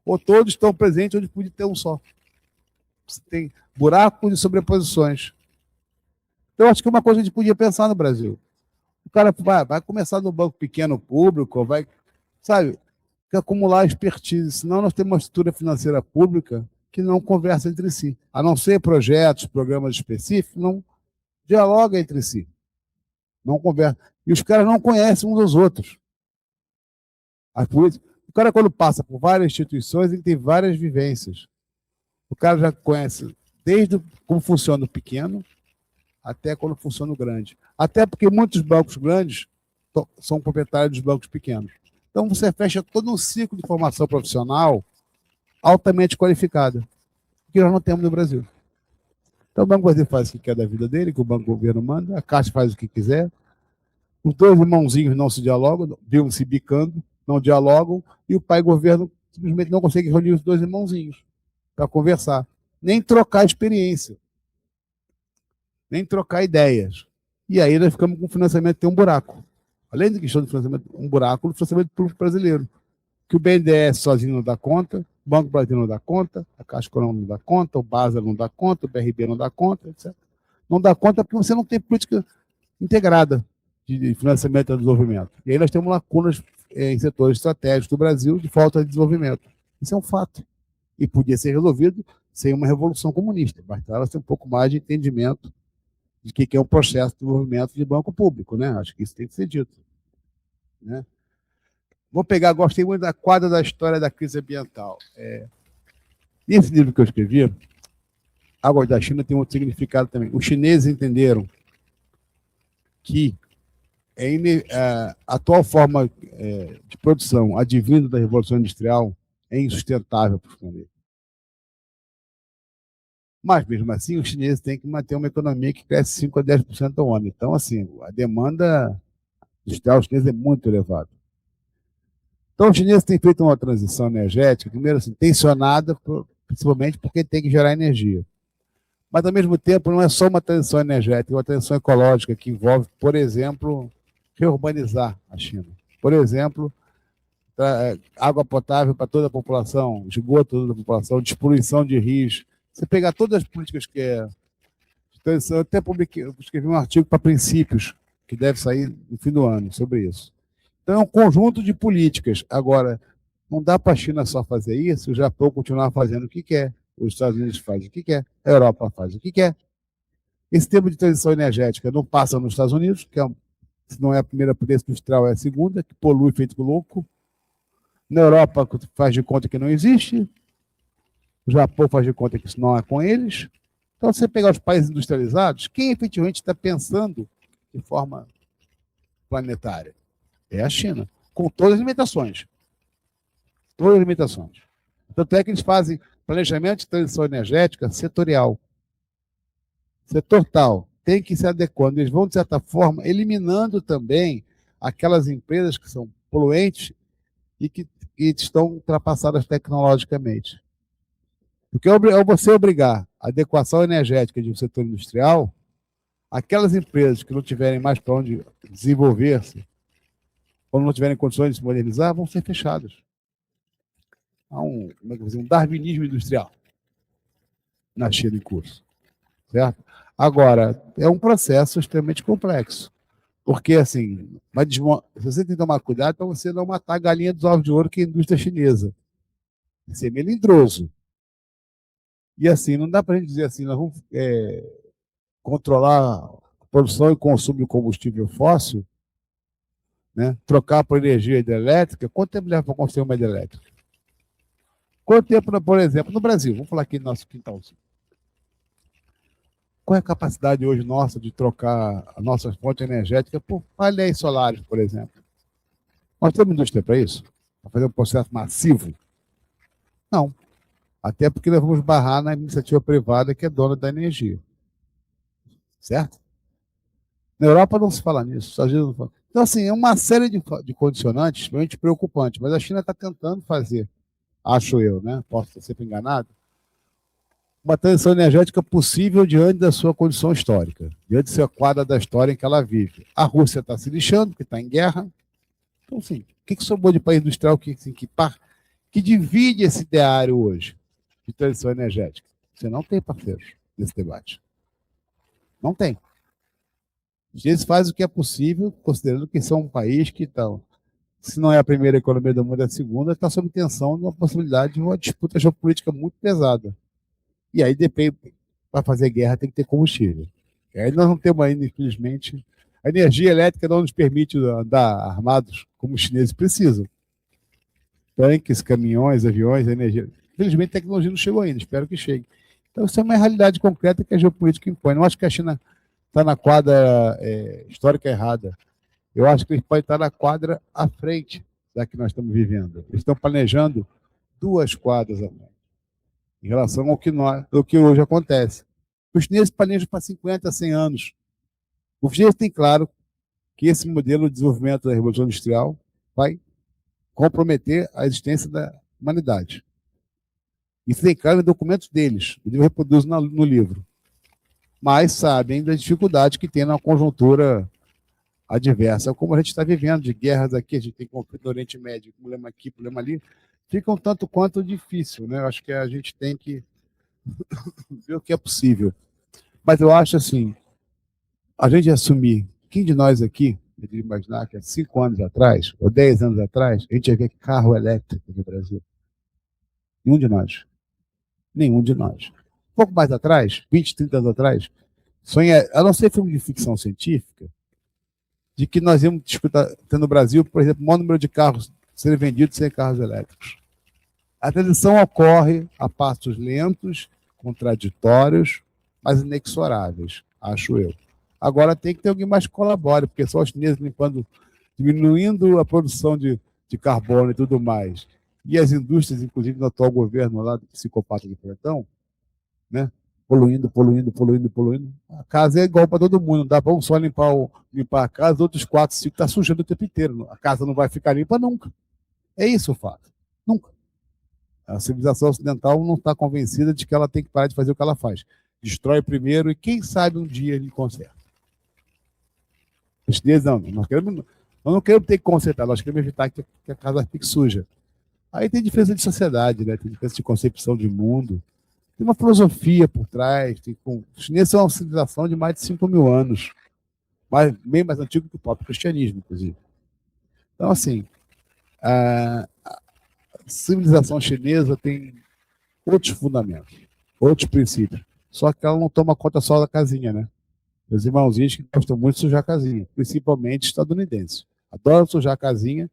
ou todos estão presentes onde podia ter um só. Você tem buracos de sobreposições. Então, acho que é uma coisa que a gente podia pensar no Brasil. O cara vai começar no banco pequeno público, vai, sabe, acumular expertise. Senão nós temos uma estrutura financeira pública que não conversa entre si. A não ser projetos, programas específicos, não dialoga entre si. Não conversa. E os caras não conhecem uns dos outros. O cara, quando passa por várias instituições, ele tem várias vivências. O cara já conhece desde como funciona o pequeno até quando funciona o grande. Até porque muitos bancos grandes são proprietários dos bancos pequenos. Então, você fecha todo um ciclo de formação profissional altamente qualificada, que nós não temos no Brasil. Então, o Banco Brasil faz o que quer da vida dele, que o Banco Governo manda, a Caixa faz o que quiser, os dois irmãozinhos não se dialogam, vivem se bicando, não dialogam, e o pai governo simplesmente não consegue reunir os dois irmãozinhos para conversar, nem trocar experiência, nem trocar ideias. E aí nós ficamos com o financiamento, tem um buraco. Além da questão do financiamento, um buraco no financiamento público brasileiro, que o BNDES sozinho não dá conta, o Banco Brasil não dá conta, a Caixa Econômica não dá conta, o BASA não dá conta, o BRB não dá conta, etc. Não dá conta porque você não tem política integrada de financiamento e desenvolvimento. E aí nós temos lacunas em setores estratégicos do Brasil de falta de desenvolvimento. Isso é um fato. E podia ser resolvido sem uma revolução comunista. Bastava ter um pouco mais de entendimento de que é um processo de desenvolvimento de banco público, né? Acho que isso tem que ser dito. Né? Vou pegar, gostei muito da quadra da história da crise ambiental. Nesse livro que eu escrevi, Águas da China tem um outro significado também. Os chineses entenderam que a atual forma de produção advinda da Revolução Industrial é insustentável para o planeta. Mas, mesmo assim, os chineses têm que manter uma economia que cresce 5 a 10% ao ano. Então, assim, a demanda industrial chinesa é muito elevada. Então, os chineses têm feito uma transição energética, primeiro, assim, tensionada, principalmente porque tem que gerar energia. Mas, ao mesmo tempo, não é só uma transição energética, é uma transição ecológica que envolve, por exemplo, reurbanizar a China. Por exemplo, água potável para toda a população, esgoto para toda a população, despoluição de rios. Você pegar todas as políticas que eu até escrevi um artigo para princípios, que deve sair no fim do ano, sobre isso. Então, é um conjunto de políticas. Agora, não dá para a China só fazer isso, o Japão continuar fazendo o que quer, os Estados Unidos fazem o que quer, a Europa faz o que quer. Esse termo de transição energética não passa nos Estados Unidos, que se não é a primeira potência industrial, é a segunda, que polui feito louco. Na Europa faz de conta que não existe, o Japão faz de conta que isso não é com eles. Então, você pegar os países industrializados, quem efetivamente está pensando de forma planetária? É a China, com todas as limitações. Todas as limitações. Tanto é que eles fazem planejamento de transição energética setorial. Setor tal, tem que se adequando. Eles vão, de certa forma, eliminando também aquelas empresas que são poluentes e que estão ultrapassadas tecnologicamente. Porque ao você obrigar a adequação energética de um setor industrial, aquelas empresas que não tiverem mais para onde desenvolver-se, ou não tiverem condições de se modernizar, vão ser fechadas. Há um darwinismo industrial na China em curso. Certo? Agora, é um processo extremamente complexo. Porque, assim, você tem que tomar cuidado para você não matar a galinha dos ovos de ouro, que é a indústria chinesa. Ser melindroso. E assim, não dá para a gente dizer assim, nós vamos controlar a produção e consumo de combustível fóssil, né? Trocar por energia hidrelétrica. Quanto tempo leva para construir uma hidrelétrica? Quanto tempo, por exemplo, no Brasil, vamos falar aqui no nosso quintalzinho. Qual é a capacidade hoje nossa de trocar a nossa fonte energética por painéis solares, por exemplo? Nós temos indústria para isso? Para fazer um processo massivo? Não. Até porque nós vamos barrar na iniciativa privada que é dona da energia. Certo? Na Europa não se fala nisso. Estados Unidos não fala. Então, assim, é uma série de condicionantes realmente preocupantes, mas a China está tentando fazer, acho eu, né? Posso estar sempre enganado, uma transição energética possível diante da sua condição histórica, diante da sua quadra da história em que ela vive. A Rússia está se lixando, porque está em guerra. Então, assim, o que sobrou de país industrial que divide esse ideário hoje de transição energética? Você não tem parceiros nesse debate. Não tem. Eles fazem o que é possível, considerando que são um país que está, se não é a primeira economia do mundo, é a segunda, está sob tensão de uma possibilidade de uma disputa geopolítica muito pesada. E aí depende, para fazer guerra tem que ter combustível. E aí nós não temos ainda, infelizmente, a energia elétrica não nos permite andar armados como os chineses precisam. Tanques, caminhões, aviões, energia. Infelizmente a tecnologia não chegou ainda, espero que chegue. Então isso é uma realidade concreta que a geopolítica impõe. Não acho que a China está na quadra histórica errada. Eu acho que eles podem estar na quadra à frente da que nós estamos vivendo. Eles estão planejando 2 quadras à frente em relação ao que hoje acontece. Os chineses planejam para 50, 100 anos. Os chineses têm claro que esse modelo de desenvolvimento da Revolução Industrial vai comprometer a existência da humanidade. Isso tem claro em documentos deles, eu reproduzo no livro. Mas sabem das dificuldades que tem na conjuntura adversa, como a gente está vivendo, de guerras aqui, a gente tem conflito no Oriente Médio, problema aqui, problema ali, fica um tanto quanto difícil, né? Eu acho que a gente tem que ver o que é possível. Mas eu acho assim, a gente assumir, quem de nós aqui, eu deveria imaginar que há 5 anos atrás, ou 10 anos atrás, a gente ia ver carro elétrico no Brasil. Nenhum de nós. Nenhum de nós. Um pouco mais atrás, 20, 30 anos atrás, a não ser filme de ficção científica, de que nós íamos discutir, no Brasil, por exemplo, o maior número de carros serem vendidos sem carros elétricos. A transição ocorre a passos lentos, contraditórios, mas inexoráveis, acho eu. Agora tem que ter alguém mais que colabore, porque só os chineses diminuindo a produção de carbono e tudo mais, e as indústrias, inclusive no atual governo lá do psicopata de Platão, né? Poluindo. A casa é igual para todo mundo, não dá para um só limpar a casa, os outros 4, 5 está sujando o tempo inteiro. A casa não vai ficar limpa nunca. É isso o fato. Nunca. A civilização ocidental não está convencida de que ela tem que parar de fazer o que ela faz. Destrói primeiro e quem sabe um dia ele conserta. Os chineses nós não queremos ter que consertar, nós queremos evitar que a casa fique suja. Aí tem diferença de sociedade, né? Tem diferença de concepção de mundo. Tem uma filosofia por trás. Os chineses são uma civilização de mais de 5.000 anos, bem mais antigo que o próprio cristianismo, inclusive. Então, assim, a civilização chinesa tem outros fundamentos, outros princípios. Só que ela não toma conta só da casinha, né? Meus irmãozinhos que gostam muito de sujar a casinha, principalmente estadunidenses. Adoram sujar a casinha,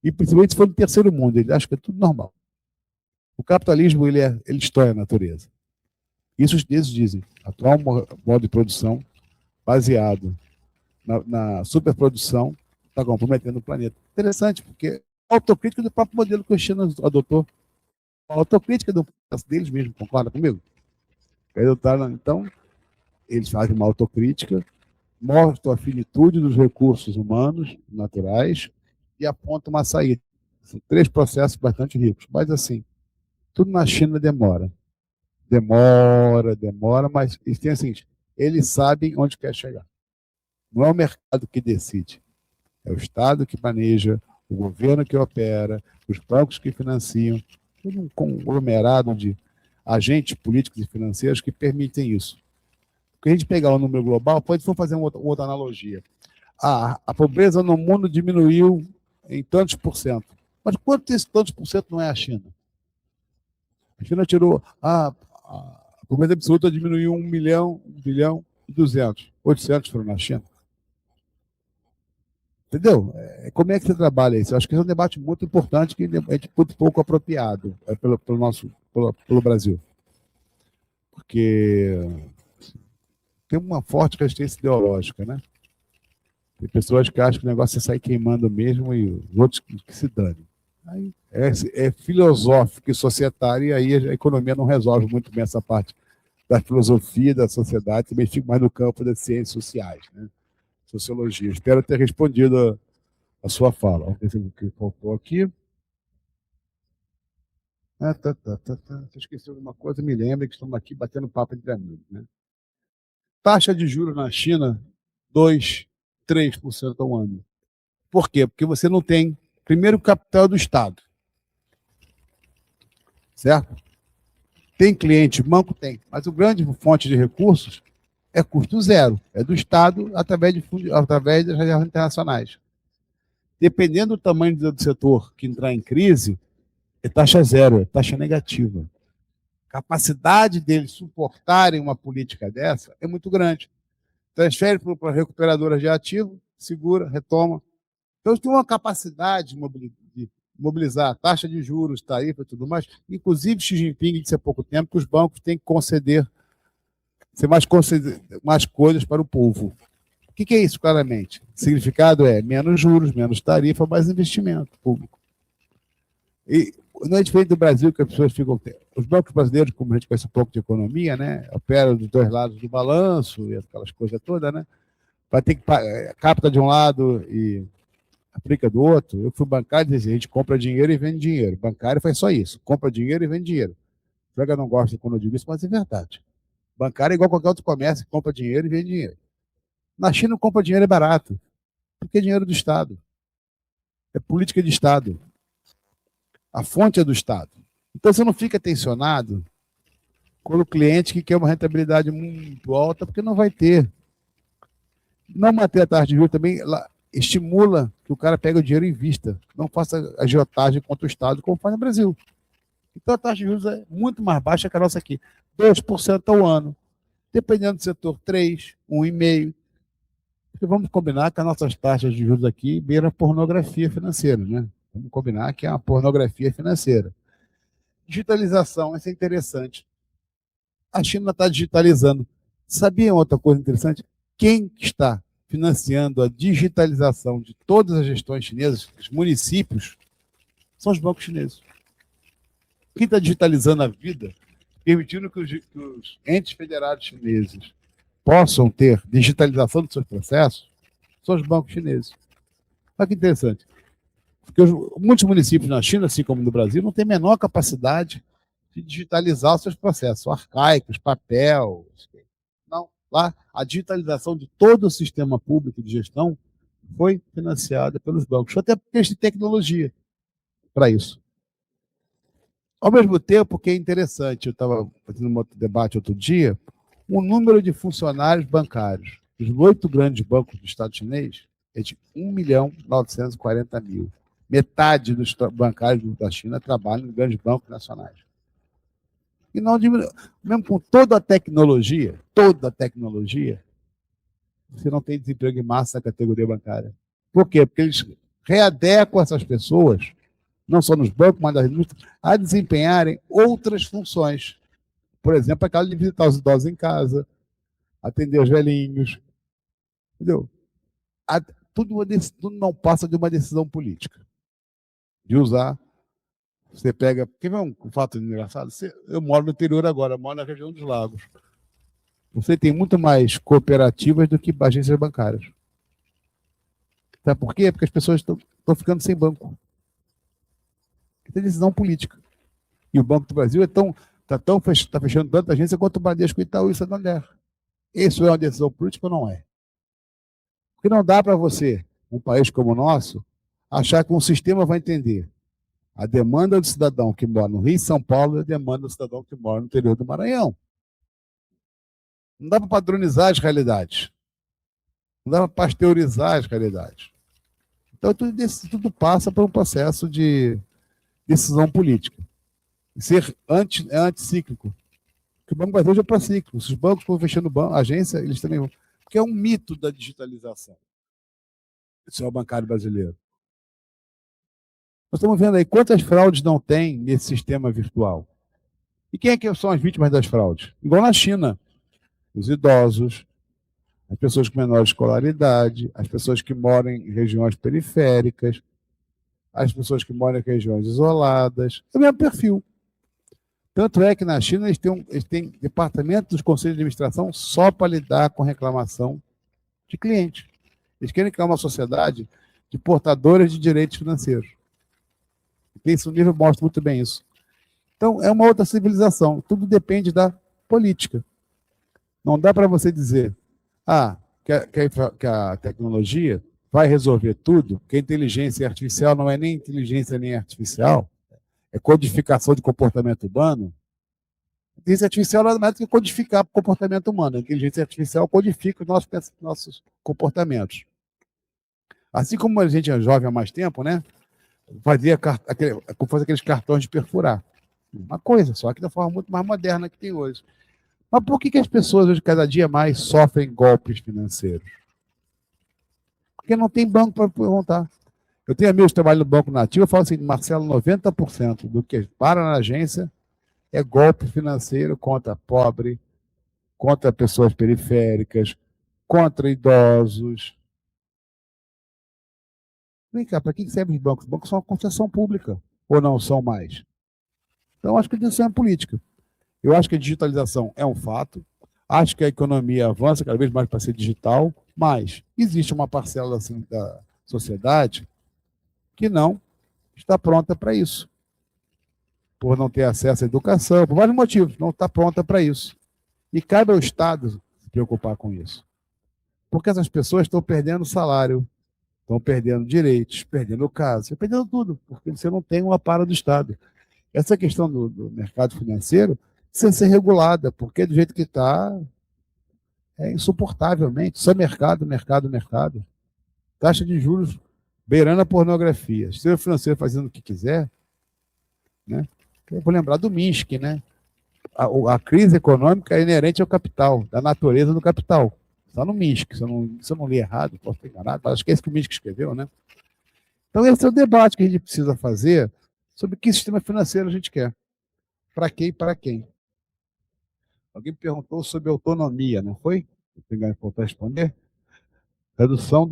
e principalmente se for no terceiro mundo, eles acham que é tudo normal. O capitalismo, ele destrói a natureza. Isso os chineses dizem. Atual modo de produção, baseado na superprodução, está comprometendo o planeta. Interessante, porque a autocrítica do próprio modelo que o China adotou. A autocrítica do processo deles mesmo, concorda comigo? Então, eles fazem uma autocrítica, mostram a finitude dos recursos humanos, naturais, e apontam uma saída. São 3 processos bastante ricos. Mas, assim, tudo na China demora. Demora, mas eles sabem onde quer chegar. Não é o mercado que decide. É o Estado que planeja, o governo que opera, os bancos que financiam, todo um conglomerado de agentes políticos e financeiros que permitem isso. Se a gente pegar o número global, pode fazer uma outra analogia. A pobreza no mundo diminuiu em tantos por cento. Mas quanto desse tantos por cento não é a China? A China tirou pobreza absoluta diminuiu 1 milhão, 1 bilhão e 200. 800 foram na China. Entendeu? Como é que você trabalha isso? Eu acho que é um debate muito importante que é muito pouco apropriado pelo Brasil. Porque tem uma forte resistência ideológica, né? Tem pessoas que acham que o negócio é sair queimando mesmo e os outros que se danem. Aí é filosófico e societário, e aí a economia não resolve muito bem essa parte da filosofia, da sociedade, também fica mais no campo das ciências sociais, né? Sociologia. Espero ter respondido a sua fala. Vamos ver se o que faltou aqui. Se eu esqueci alguma coisa, me lembre que estamos aqui batendo papo entre amigos, né? Taxa de juros na China, 2, 3% ao ano. Por quê? Porque você não tem, primeiro, capital do Estado. Certo? Tem cliente, banco tem, mas o grande fonte de recursos é custo zero, é do Estado através das reservas internacionais. Dependendo do tamanho do setor que entrar em crise, é taxa zero, é taxa negativa. A capacidade deles suportarem uma política dessa é muito grande. Transfere para recuperadoras de ativo, segura, retoma. Então, tem uma capacidade de mobilizar a taxa de juros, tarifa e tudo mais. Inclusive, Xi Jinping disse há pouco tempo que os bancos têm que conceder mais coisas para o povo. O que é isso, claramente? O significado é menos juros, menos tarifa, mais investimento público. E não é diferente do Brasil, que as pessoas ficam... Os bancos brasileiros, como a gente conhece um pouco de economia, né, operam dos dois lados do balanço e aquelas coisas todas, né? Vai ter que capta de um lado e aplica do outro. Eu fui bancário e disse, a gente compra dinheiro e vende dinheiro. Bancário faz só isso, compra dinheiro e vende dinheiro. O colega não gosta quando eu digo isso, mas é verdade. Bancário é igual qualquer outro comércio, compra dinheiro e vende dinheiro. Na China, compra dinheiro é barato, porque é dinheiro do Estado. É política de Estado. A fonte é do Estado. Então, você não fica tensionado com o cliente que quer uma rentabilidade muito alta, porque não vai ter. Não manter a taxa de juros também estimula que o cara pegue o dinheiro e invista. Não faça agiotagem contra o Estado, como faz no Brasil. Então, a taxa de juros é muito mais baixa que a nossa aqui. 2% ao ano. Dependendo do setor, 3%, 1,5%. Porque vamos combinar que as nossas taxas de juros aqui beiram a pornografia financeira, né? Vamos combinar que é uma pornografia financeira. Digitalização, isso é interessante. A China está digitalizando. Sabia outra coisa interessante? Quem está financiando a digitalização de todas as gestões chinesas, os municípios, são os bancos chineses. Quem está digitalizando a vida, permitindo que os entes federados chineses possam ter digitalização dos seus processos, são os bancos chineses. Olha que interessante. Porque muitos municípios na China, assim como no Brasil, não têm a menor capacidade de digitalizar os seus processos, arcaicos, papel. Não. Lá, a digitalização de todo o sistema público de gestão foi financiada pelos bancos, até porque eles têm tecnologia para isso. Ao mesmo tempo, que é interessante, eu estava fazendo um outro debate outro dia, o número de funcionários bancários dos 8 grandes bancos do Estado chinês é de 1.940.000. Metade dos bancários da China trabalham em grandes bancos nacionais. E não diminui. Mesmo com toda a tecnologia, você não tem desemprego em massa na categoria bancária. Por quê? Porque eles readequam essas pessoas, não só nos bancos, mas nas indústrias, a desempenharem outras funções. Por exemplo, aquela de visitar os idosos em casa, atender os velhinhos. Entendeu? Tudo não passa de uma decisão política. De usar. Você pega. Quer ver um fato engraçado? Eu moro no interior agora, moro na região dos lagos. Você tem muito mais cooperativas do que agências bancárias. Sabe por quê? Porque as pessoas estão ficando sem banco. Tem decisão política. E o Banco do Brasil está fechando tanta agência quanto o Bradesco, Itaú e Santander. Isso é uma decisão política ou não é? Porque não dá para você, um país como o nosso, achar que um sistema vai entender a demanda do cidadão que mora no Rio e São Paulo e a demanda do cidadão que mora no interior do Maranhão. Não dá para padronizar as realidades. Não dá para pasteurizar as realidades. Então, tudo passa por um processo de decisão política. Ser é anticíclico. Porque o Banco Brasil é procíclico. Se os bancos estão fechando a agência, eles também vão. Porque é um mito da digitalização. Isso é o bancário brasileiro. Nós estamos vendo aí quantas fraudes não tem nesse sistema virtual. E quem é que são as vítimas das fraudes? Igual na China. Os idosos, as pessoas com menor escolaridade, as pessoas que moram em regiões periféricas, as pessoas que moram em regiões isoladas. É o mesmo perfil. Tanto é que na China eles têm departamento dos conselhos de administração só para lidar com reclamação de clientes. Eles querem criar uma sociedade de portadores de direitos financeiros. Esse livro mostra muito bem isso. Então, é uma outra civilização. Tudo depende da política. Não dá para você dizer que a tecnologia vai resolver tudo, que a inteligência artificial não é nem inteligência nem artificial, é codificação de comportamento humano. A inteligência artificial nada mais do que codificar o comportamento humano. A inteligência artificial codifica os nossos comportamentos. Assim como a gente é jovem há mais tempo, né? Fazia aqueles cartões de perfurar. Uma coisa, só que da forma muito mais moderna que tem hoje. Mas por que as pessoas hoje, cada dia mais, sofrem golpes financeiros? Porque não tem banco para perguntar. Eu tenho amigos que trabalham no Banco Nativo, eu falo assim, Marcelo, 90% do que para na agência é golpe financeiro contra pobre, contra pessoas periféricas, contra idosos. Vem cá, para que servem os bancos? Os bancos são uma concessão pública, ou não são mais? Então, acho que isso é uma política. Eu acho que a digitalização é um fato, acho que a economia avança cada vez mais para ser digital, mas existe uma parcela assim, da sociedade que não está pronta para isso. Por não ter acesso à educação, por vários motivos, não está pronta para isso. E cabe ao Estado se preocupar com isso. Porque essas pessoas estão perdendo salário, estão perdendo direitos, perdendo casa, perdendo tudo, porque você não tem um amparo do Estado. Essa questão do mercado financeiro precisa ser regulada, porque do jeito que está, é insuportavelmente. Só mercado, mercado, mercado. Taxa de juros beirando a pornografia. Sistema financeiro fazendo o que quiser. Né? Eu vou lembrar do Minsk, né? A crise econômica é inerente ao capital, da natureza do capital. Está no Minsk, se eu não li errado, posso ter enganado, mas acho que é isso que o Minsk escreveu, né? Então, esse é o debate que a gente precisa fazer sobre que sistema financeiro a gente quer. Para quem e para quem. Alguém me perguntou sobre autonomia, não foi? Vou responder. Redução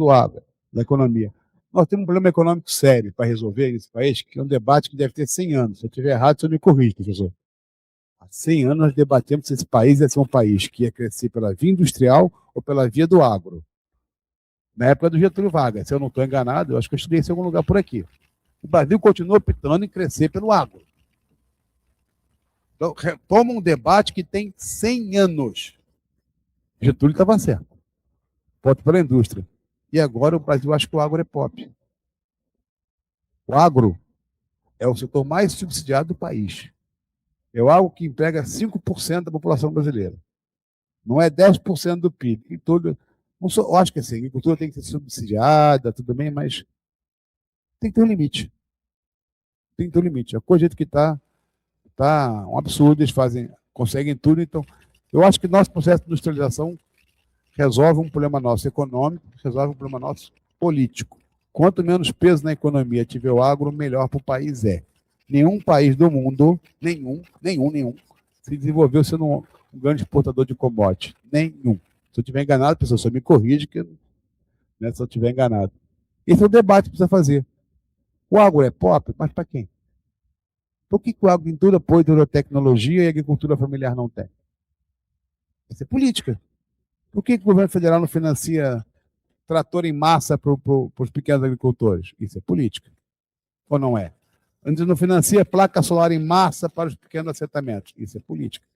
da economia. Nós temos um problema econômico sério para resolver nesse país, que é um debate que deve ter 100 anos. Se eu estiver errado, você me corrige, professor. Há 100 anos nós debatemos se esse país ia ser um país que ia crescer pela via industrial ou pela via do agro. Na época do Getúlio Vargas, se eu não estou enganado, eu acho que eu estudei isso em algum lugar por aqui. O Brasil continua optando em crescer pelo agro. Então, retoma um debate que tem 100 anos. Getúlio estava certo. Pode pela indústria. E agora o Brasil acha que o agro é pop. O agro é o setor mais subsidiado do país. É algo que emprega 5% da população brasileira. Não é 10% do PIB. E tudo, eu acho que assim, a agricultura tem que ser subsidiada, tudo bem, mas tem que ter um limite. Tem que ter um limite. A coisa do jeito que está um absurdo, eles conseguem tudo. Então, eu acho que nosso processo de industrialização resolve um problema nosso econômico, resolve um problema nosso político. Quanto menos peso na economia tiver o agro, melhor para o país é. Nenhum país do mundo, nenhum, se desenvolveu sendo um grande exportador de commodity. Nenhum. Se eu estiver enganado, pessoal, só me corrige, né, se eu estiver enganado. Esse é o debate que precisa fazer. O agro é pop, mas para quem? Por que o agro tem tudo apoio da tecnologia e a agricultura familiar não tem? Isso é política. Por que o governo federal não financia trator em massa para os pequenos agricultores? Isso é política. Ou não é? Antes não financia placa solar em massa para os pequenos assentamentos. Isso é política.